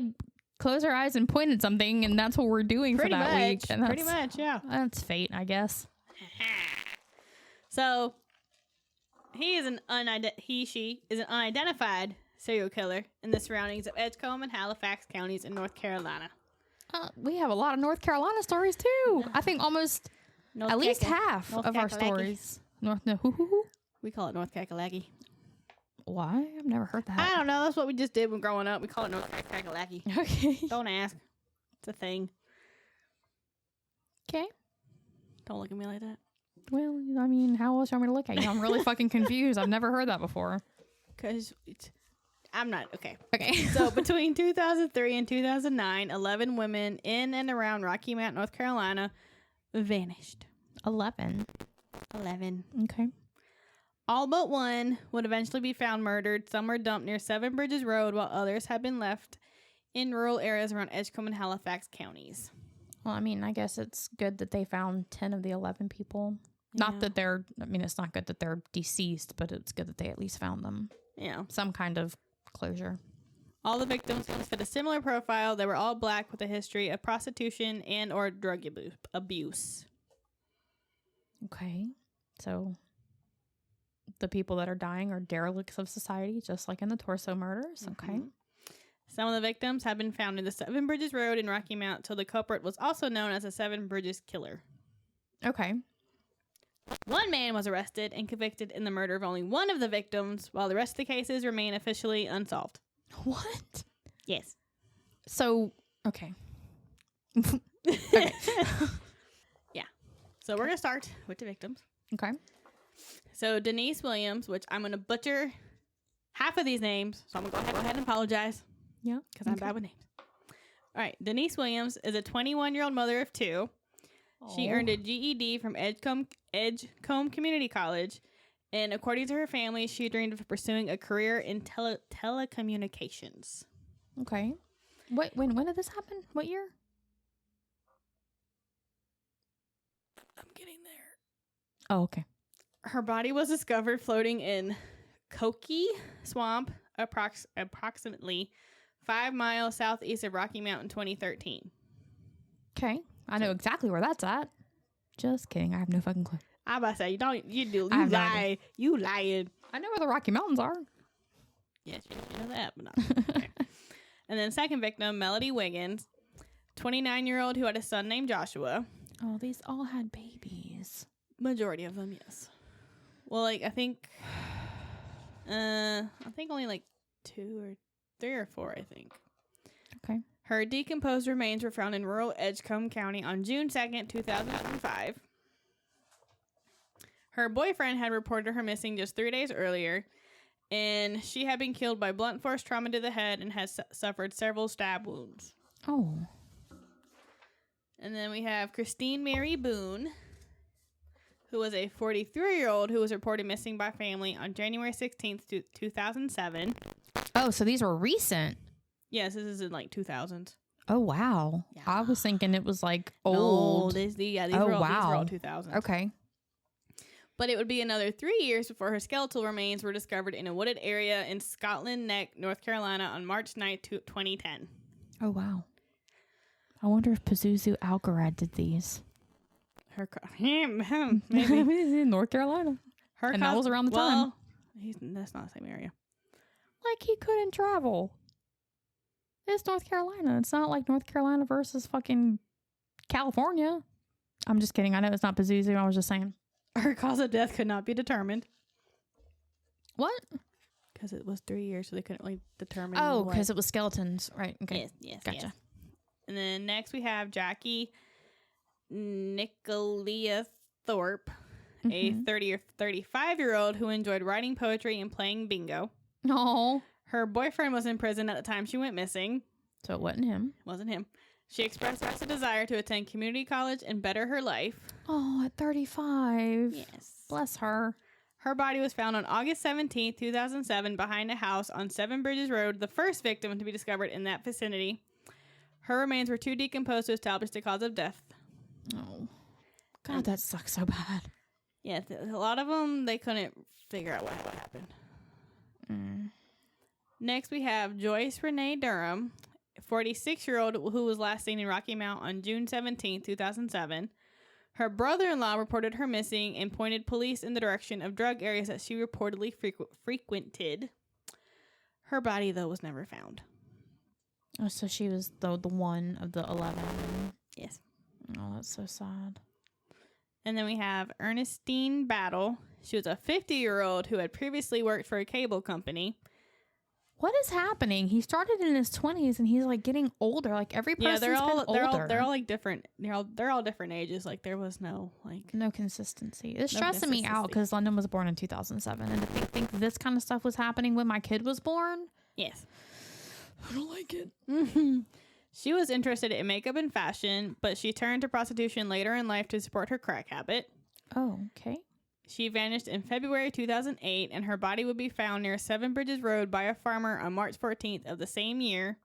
close our eyes and point at something, and that's what we're doing for that week. And pretty much, yeah. That's fate, I guess. So, she is an unidentified serial killer in the surroundings of Edgecomb and Halifax counties in North Carolina. We have a lot of North Carolina stories too. I think almost at least half North of our Kakalaki. stories. We call it North Kakalaki. Why? I've never heard that. I don't know. That's what we just did when growing up. We call it North Kakalaki. Okay. Don't ask. It's a thing. Okay. Don't look at me like that. Well, I mean, how else do you want me to look at you? I'm really fucking confused. I've never heard that before. Because I'm not. Okay. Okay. So between 2003 and 2009, 11 women in and around Rocky Mount, North Carolina vanished. 11. Okay. All but one would eventually be found murdered. Some were dumped near Seven Bridges Road, while others had been left in rural areas around Edgecomb and Halifax counties. Well, I mean, I guess it's good that they found 10 of the 11 people. Yeah. Not that it's not good that they're deceased, but it's good that they at least found them. Yeah. Some kind of closure. All the victims fit a similar profile. They were all black with a history of prostitution and or drug abuse. Okay. So the people that are dying are derelicts of society, just like in the torso murders. Okay. Some of the victims have been found in the Seven Bridges Road in Rocky Mount, so the culprit was also known as the Seven Bridges Killer. Okay. One man was arrested and convicted in the murder of only one of the victims, while the rest of the cases remain officially unsolved. What? Yes. So, okay. Okay. Yeah. So we're going to start with the victims. Okay. So Denise Williams, which I'm going to butcher half of these names, so I'm going to go ahead and apologize. Yeah. Because I'm bad with names. All right. Denise Williams is a 21-year-old mother of two. She earned a GED from Edgecomb Community College, and according to her family, she dreamed of pursuing a career in telecommunications. Okay. When did this happen? What year? I'm getting there. Oh, okay. Her body was discovered floating in Koki Swamp, approximately 5 miles southeast of Rocky Mount in 2013. Okay. I know exactly where that's at. Just kidding. I have no fucking clue. I about to say, you I have no lie. idea. You lying. I know where the Rocky Mountains are. Yes, you know that, but not. Okay. And then second victim, Melody Wiggins, 29-year-old who had a son named Joshua. Oh, these all had babies. Majority of them, yes. Well, like, I think only like 2 or 3 or 4, I think. Okay. Her decomposed remains were found in rural Edgecomb County on June 2nd, 2005. Her boyfriend had reported her missing just 3 days earlier, and she had been killed by blunt force trauma to the head and has suffered several stab wounds. Oh. And then we have Christine Mary Boone, who was a 43-year-old who was reported missing by family on January 16th, 2007. Oh, so these were recent. Yes, this is in like 2000s. Oh, wow. Yeah. I was thinking it was like old. No, these were all 2000s. Okay. But it would be another 3 years before her skeletal remains were discovered in a wooded area in Scotland Neck, North Carolina on March 9th, 2010. Oh, wow. I wonder if Pazuzu Algarad did these. Maybe. North Carolina. That was around the time. That's not the same area. Like he couldn't travel. It's North Carolina. It's not like North Carolina versus fucking California. I'm just kidding. I know it's not Pazuzu. I was just saying. Her cause of death could not be determined. What? Because it was 3 years, so they couldn't really determine. Oh, because it was skeletons. Right. Okay. Yes. Gotcha. Yes. And then next we have Jackie Nicolia Thorpe, a 30 or 35-year-old who enjoyed writing poetry and playing bingo. Oh. Her boyfriend was in prison at the time she went missing. So it wasn't him. Wasn't him. She expressed a desire to attend community college and better her life. Oh, at 35. Yes. Bless her. Her body was found on August 17th, 2007, behind a house on Seven Bridges Road, the first victim to be discovered in that vicinity. Her remains were too decomposed to establish the cause of death. Oh. God, that sucks so bad. Yeah, a lot of them, they couldn't figure out what happened. Next, we have Joyce Renee Durham, a 46-year-old who was last seen in Rocky Mount on June 17th, 2007. Her brother-in-law reported her missing and pointed police in the direction of drug areas that she reportedly frequented. Her body, though, was never found. Oh, so she was the one of the 11. Yes. Oh, that's so sad. And then we have Ernestine Battle. She was a 50-year-old who had previously worked for a cable company. What is happening? He started in his 20s and he's like getting older. Like every person's been older. They're all like different. They're all different ages. Like there was no consistency. It's stressing me out because London was born in 2007, and to think this kind of stuff was happening when my kid was born. Yes, I don't like it. She was interested in makeup and fashion, but she turned to prostitution later in life to support her crack habit. Oh, okay. She vanished in February 2008, and her body would be found near Seven Bridges Road by a farmer on March 14th of the same year.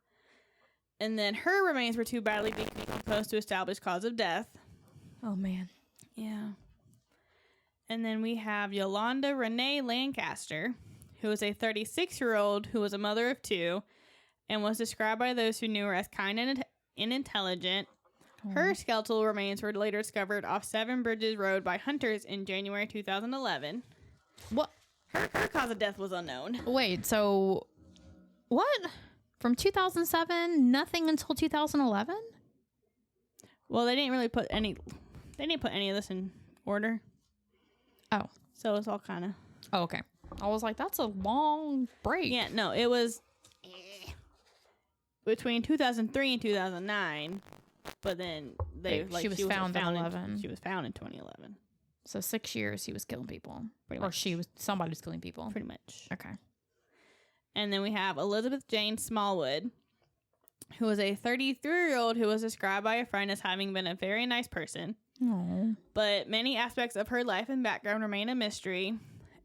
And then her remains were too badly decomposed to establish cause of death. Oh, man. Yeah. And then we have Yolanda Renee Lancaster, who is a 36-year-old who was a mother of two, and was described by those who knew her as kind and intelligent. Her skeletal remains were later discovered off Seven Bridges Road by hunters in January 2011. What? Her cause of death was unknown. Wait, so what? From 2007, nothing until 2011? Well, they didn't really put any. They didn't put any of this in order. Oh, so it's all kind of. Oh, okay. I was like, that's a long break. Yeah, no, it was between 2003 and 2009, but then she was found in 2011. She was found in 2011. So 6 years he was killing people, pretty or much. somebody was killing people, pretty much. Okay. And then we have Elizabeth Jane Smallwood, who was a 33-year-old who was described by a friend as having been a very nice person. Aww. But many aspects of her life and background remain a mystery,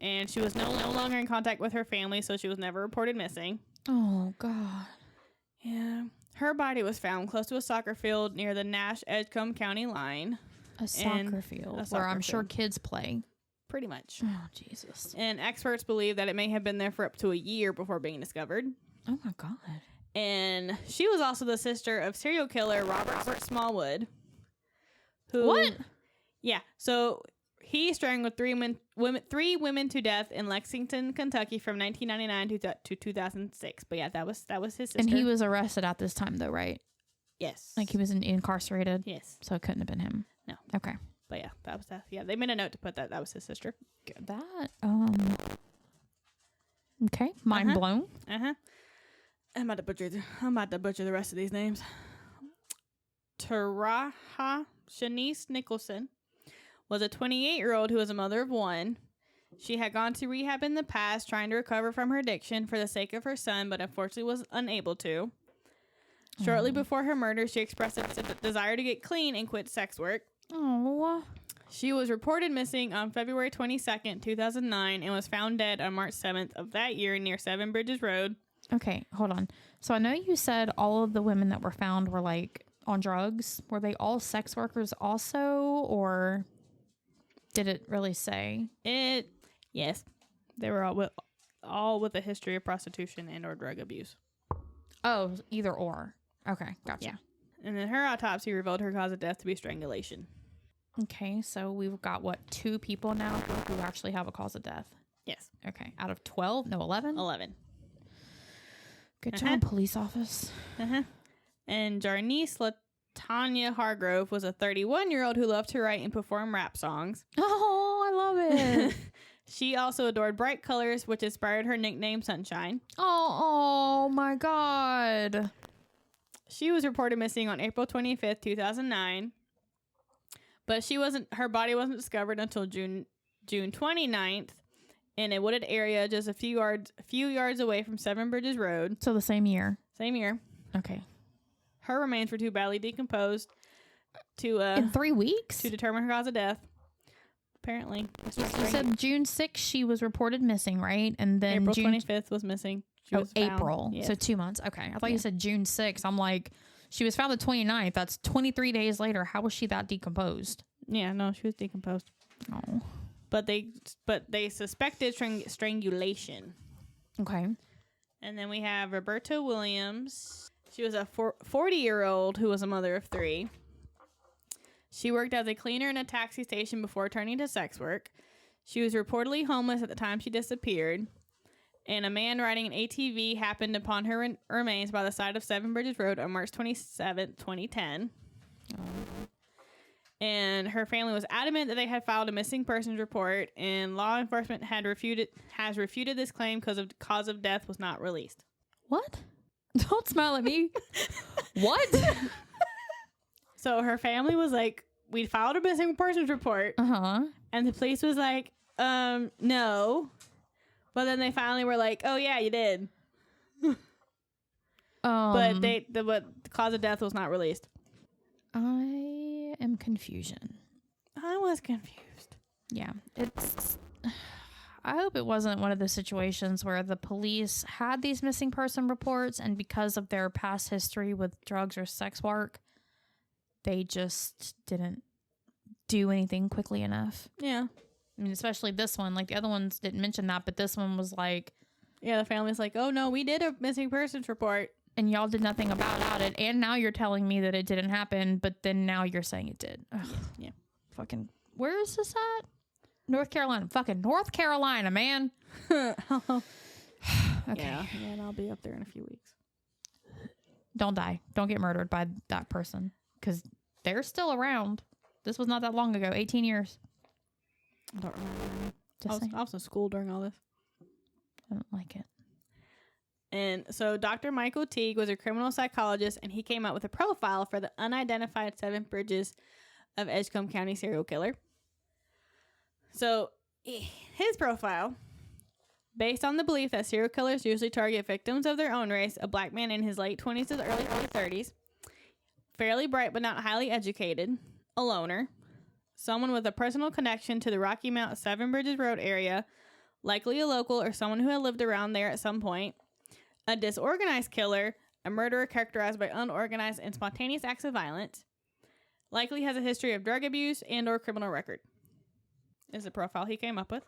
and she was no longer in contact with her family, so she was never reported missing. Oh, God. Yeah. Her body was found close to a soccer field near the Nash-Edgecomb County line. A soccer field where I'm sure kids play. Pretty much. Oh, Jesus. And experts believe that it may have been there for up to a year before being discovered. Oh, my God. And she was also the sister of serial killer Robert Smallwood. Who, what? Yeah. So he strangled three women to death in Lexington, Kentucky from 1999 to 2006. But yeah, that was his sister. And he was arrested at this time, though, right? Yes. Like he was incarcerated? Yes. So it couldn't have been him? No. Okay. But yeah, that was that. Yeah, they made a note to put that was his sister. Okay. Mind blown. I'm about to butcher the rest of these names. Taraha Shanice Nicholson was a 28-year-old who was a mother of one. She had gone to rehab in the past, trying to recover from her addiction for the sake of her son, but unfortunately was unable to. Shortly before her murder, she expressed a desire to get clean and quit sex work. Oh. She was reported missing on February 22nd, 2009, and was found dead on March 7th of that year near Seven Bridges Road. Okay, hold on. So I know you said all of the women that were found were like on drugs. Were they all sex workers also, or did it really say? Yes. They were all with a history of prostitution and or drug abuse. Oh, either or. Okay, gotcha. Yeah. And then her autopsy revealed her cause of death to be strangulation. Okay, so we've got, 2 people now who actually have a cause of death? Yes. Okay, out of 12? No, 11? 11. Good job, police office. And Jarnice LaTanya Hargrove was a 31-year-old who loved to write and perform rap songs. Oh, I love it. She also adored bright colors, which inspired her nickname Sunshine. Oh my God. She was reported missing on April 25th, 2009. But her body wasn't discovered until June 29th in a wooded area just a few yards away from Seven Bridges Road. So the same year. Same year. Okay. Her remains were too badly decomposed in 3 weeks to determine her cause of death. Apparently. You said June 6th she was reported missing, right? And then April 25th was missing. April. Yes. So 2 months. Okay. I thought you said June 6th. I'm like, she was found the 29th. That's 23 days later. How was she that decomposed? Yeah, no, she was decomposed. Oh. But they suspected strangulation. Okay. And then we have Roberta Williams. She was a 40-year-old who was a mother of 3. She worked as a cleaner in a taxi station before turning to sex work. She was reportedly homeless at the time she disappeared. And a man riding an ATV happened upon her remains by the side of Seven Bridges Road on March 27th, 2010. Oh. And her family was adamant that they had filed a missing persons report, and law enforcement has refuted this claim because of cause of death was not released. What? Don't smile at me. What? So her family was like, we filed a missing persons report. And the police was like, no. But then they finally were like, oh yeah, you did. But the cause of death was not released. I am confusion. I was confused. Yeah. I hope it wasn't one of the situations where the police had these missing person reports, and because of their past history with drugs or sex work, they just didn't do anything quickly enough. Yeah. I mean, especially this one. Like, the other ones didn't mention that, but this one was like... Yeah, the family's like, oh, no, we did a missing persons report. and y'all did nothing about it, and now you're telling me that it didn't happen, but then now you're saying it did. Ugh. Yeah. Fucking, where is this at? North Carolina. Fucking North Carolina, man. Okay. Yeah, and I'll be up there in a few weeks. Don't die. Don't get murdered by that person, because they're still around. This was not that long ago. 18 years. I don't remember. I was in school during all this. I don't like it. And so Dr. Michael Teague was a criminal psychologist, and he came up with a profile for the unidentified 7 Bridges of Edgecomb County serial killer. So his profile, based on the belief that serial killers usually target victims of their own race, a black man in his late 20s to early 30s, fairly bright but not highly educated, a loner, someone with a personal connection to the Rocky Mount 7 Bridges Road area, likely a local or someone who had lived around there at some point, a disorganized killer, a murderer characterized by unorganized and spontaneous acts of violence, likely has a history of drug abuse and or criminal record. Is the profile he came up with.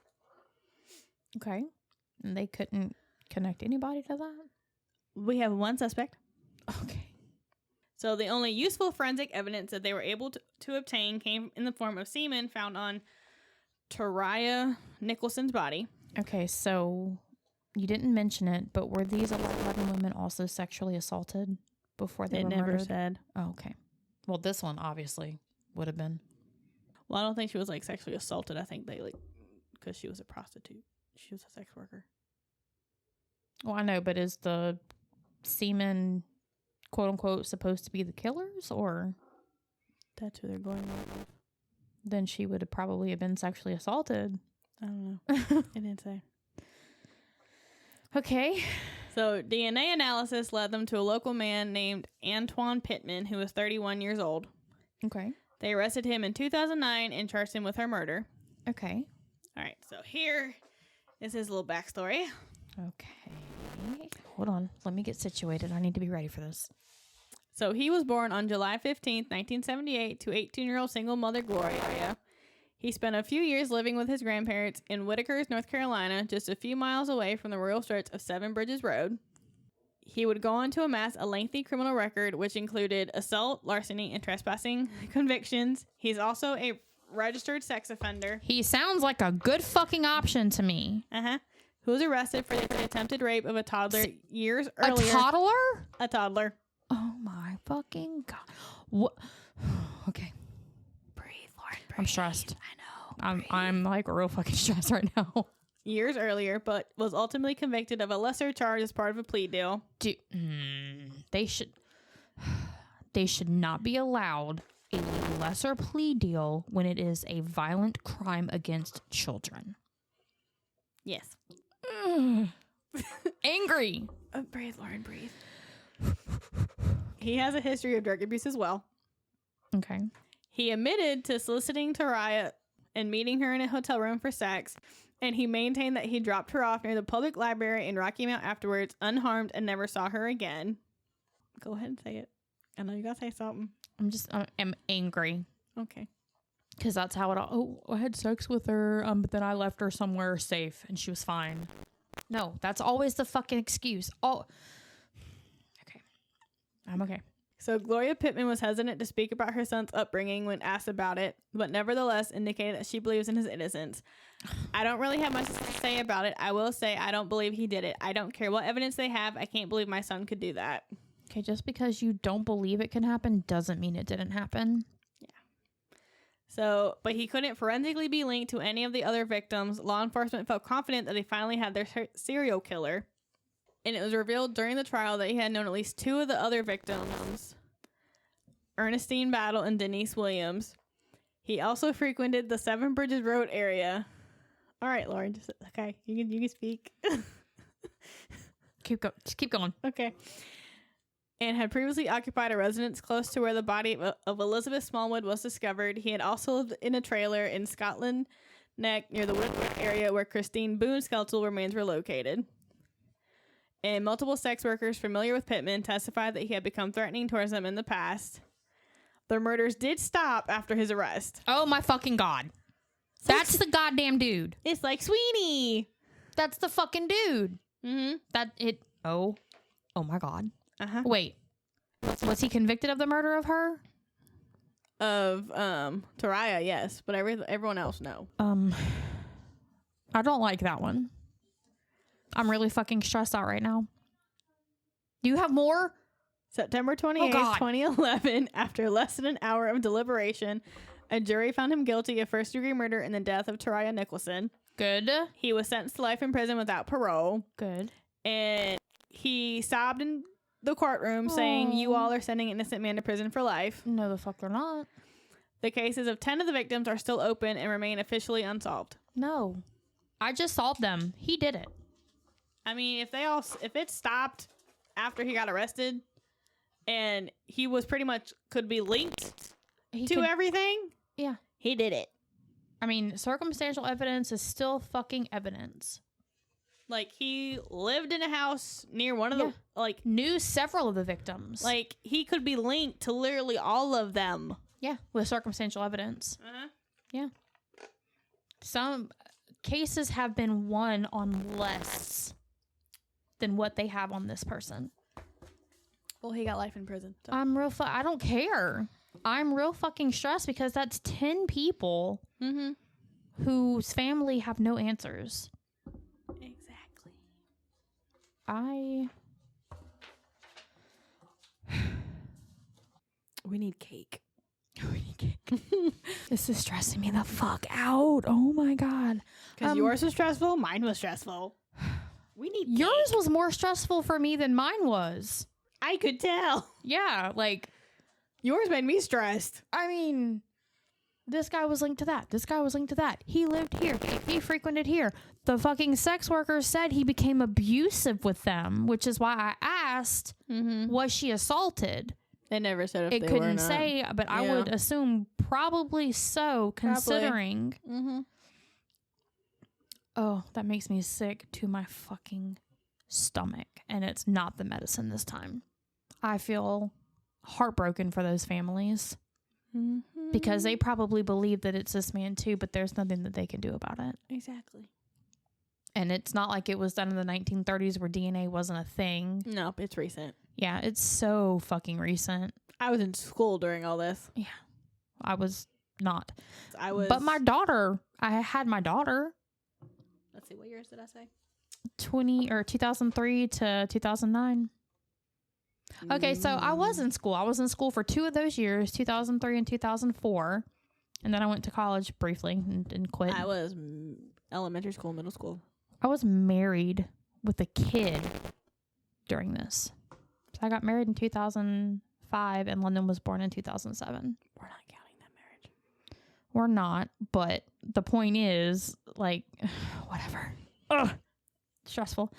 Okay. And they couldn't connect anybody to that? We have one suspect. Okay. So the only useful forensic evidence that they were able to obtain came in the form of semen found on Tariah Nicholson's body. Okay, so you didn't mention it, but were these 11 women also sexually assaulted before they were murdered? It never said. Oh, okay. Well, this one obviously would have been. Well, I don't think she was, like, sexually assaulted. I think they, like, because she was a prostitute. She was a sex worker. Well, I know, but is the semen, quote unquote, supposed to be the killers, or? That's who they're going with. Then she would have probably have been sexually assaulted. I don't know. It didn't say. Okay. So DNA analysis led them to a local man named Antoine Pittman, who was 31 years old. Okay. They arrested him in 2009 and charged him with her murder. Okay. All right. So here is his little backstory. Okay. Hold on. Let me get situated. I need to be ready for this. So he was born on July 15th, 1978 to 18-year-old single mother Gloria. He spent a few years living with his grandparents in Whitakers, North Carolina, just a few miles away from the rural stretch of 7 Bridges Road. He would go on to amass a lengthy criminal record, which included assault, larceny, and trespassing convictions. He's also a registered sex offender. He sounds like a good fucking option to me. Who was arrested for the attempted rape of a toddler years earlier. A toddler? A toddler. Oh my fucking God. What? Okay. Breathe, Lauren, breathe. I'm stressed. I know. I'm like real fucking stressed right now. Years earlier, but was ultimately convicted of a lesser charge as part of a plea deal. They should not be allowed a lesser plea deal when it is a violent crime against children. Yes. Angry. Breathe, Lauren, breathe. He has a history of drug abuse as well. Okay. He admitted to soliciting Tariah and meeting her in a hotel room for sex, and he maintained that he dropped her off near the public library in Rocky Mount afterwards, unharmed, and never saw her again. Go ahead and say it. I know you gotta say something. I'm angry. Okay. Because that's how it all... Oh, I had sex with her, but then I left her somewhere safe, and she was fine. No, that's always the fucking excuse. Oh, okay. I'm okay. So Gloria Pittman was hesitant to speak about her son's upbringing when asked about it, but nevertheless indicated that she believes in his innocence. I don't really have much to say about it. I will say I don't believe he did it. I don't care what evidence they have. I can't believe my son could do that. Okay, just because you don't believe it can happen doesn't mean it didn't happen. Yeah. So, but he couldn't forensically be linked to any of the other victims. Law enforcement felt confident that they finally had their serial killer. And it was revealed during the trial that he had known at least 2 of the other victims, Ernestine Battle and Denise Williams. He also frequented the 7 Bridges Road area. All right, Lauren, okay, you can speak. Just keep going. Okay. And had previously occupied a residence close to where the body of Elizabeth Smallwood was discovered. He had also lived in a trailer in Scotland Neck near the Woodward area where Christine Boone's skeletal remains were located. And multiple sex workers familiar with Pittman testified that he had become threatening towards them in the past. The murders did stop after his arrest. Oh my fucking God. That's the goddamn dude. It's like Sweeney. That's the fucking dude. Mm-hmm. Oh my God. Wait. Was he convicted of the murder of her? Of Taraya, yes, but everyone else, no. I don't like that one. I'm really fucking stressed out right now. Do you have more? September 28th, 2011, after less than an hour of deliberation, a jury found him guilty of first-degree murder in the death of Taraya Nicholson. Good. He was sentenced to life in prison without parole. Good. And he sobbed in the courtroom saying, "You all are sending an innocent man to prison for life." No, the fuck they're not. The cases of 10 of the victims are still open and remain officially unsolved. No. I just solved them. He did it. I mean, if it stopped after he got arrested and he was pretty much could be linked to everything. Yeah. He did it. I mean, circumstantial evidence is still fucking evidence. Like, he lived in a house near one of the, like... Knew several of the victims. Like, he could be linked to literally all of them. Yeah, with circumstantial evidence. Uh-huh. Yeah. Some cases have been won on less than what they have on this person. Well, he got life in prison. So. I don't care. I'm real fucking stressed because that's 10 people whose family have no answers. Exactly. We need cake. We need cake. This is stressing me the fuck out. Oh my God. Because yours was stressful. Mine was stressful. We need cake. Yours was more stressful for me than mine was. I could tell. Yeah, like... Yours made me stressed. I mean, this guy was linked to that. This guy was linked to that. He lived here. He frequented here. The fucking sex workers said he became abusive with them, which is why I asked, was she assaulted? They never said if it they couldn't were not. say, but I would assume probably so, considering. Oh, that makes me sick to my fucking stomach. And it's not the medicine this time. I feel heartbroken for those families because they probably believe that it's this man too, but there's nothing that they can do about it. Exactly. And it's not like it was done in the 1930s where DNA wasn't a thing. No, it's recent. Yeah, it's so fucking recent. I was in school during all this. Yeah, I was not. But my daughter, I had my daughter. Let's see, what years did I say? 2003 to 2009. Okay, so I was in school. I was in school for 2 of those years, 2003 and 2004. And then I went to college briefly and quit. I was elementary school, middle school. I was married with a kid during this. So I got married in 2005 and London was born in 2007. We're not counting that marriage. We're not, but the point is, like, whatever. Ugh. Stressful.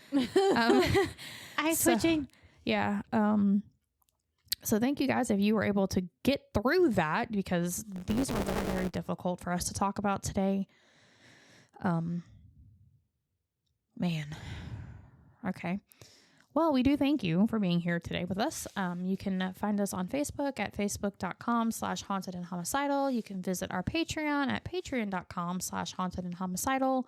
I'm switching. Yeah. So thank you guys if you were able to get through that, because these were very, very difficult for us to talk about today. Man. Okay. Well, we do thank you for being here today with us. You can find us on Facebook at facebook.com/haunted and homicidal. You can visit our Patreon at patreon.com/haunted and homicidal.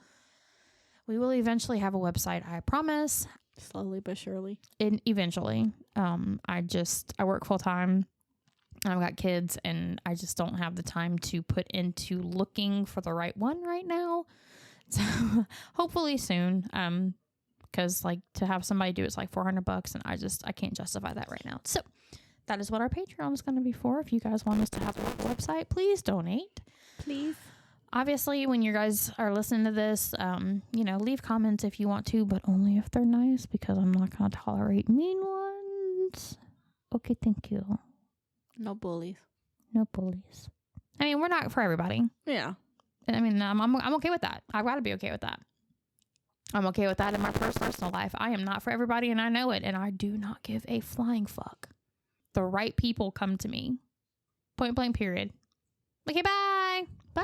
We will eventually have a website, I promise. Slowly but surely. Eventually. I work full time. I've got kids and I just don't have the time to put into looking for the right one right now. So hopefully soon. Because like to have somebody do it's like $400 and I can't justify that right now. So that is what our Patreon is going to be for. If you guys want us to have a website, please donate. Please. Obviously, when you guys are listening to this, leave comments if you want to, but only if they're nice, because I'm not going to tolerate mean ones. Okay, thank you. No bullies. No bullies. I mean, we're not for everybody. Yeah. I mean, I'm okay with that. I've got to be okay with that. I'm okay with that in my personal life. I am not for everybody, and I know it, and I do not give a flying fuck. The right people come to me. Point blank, period. Okay, bye. Bye.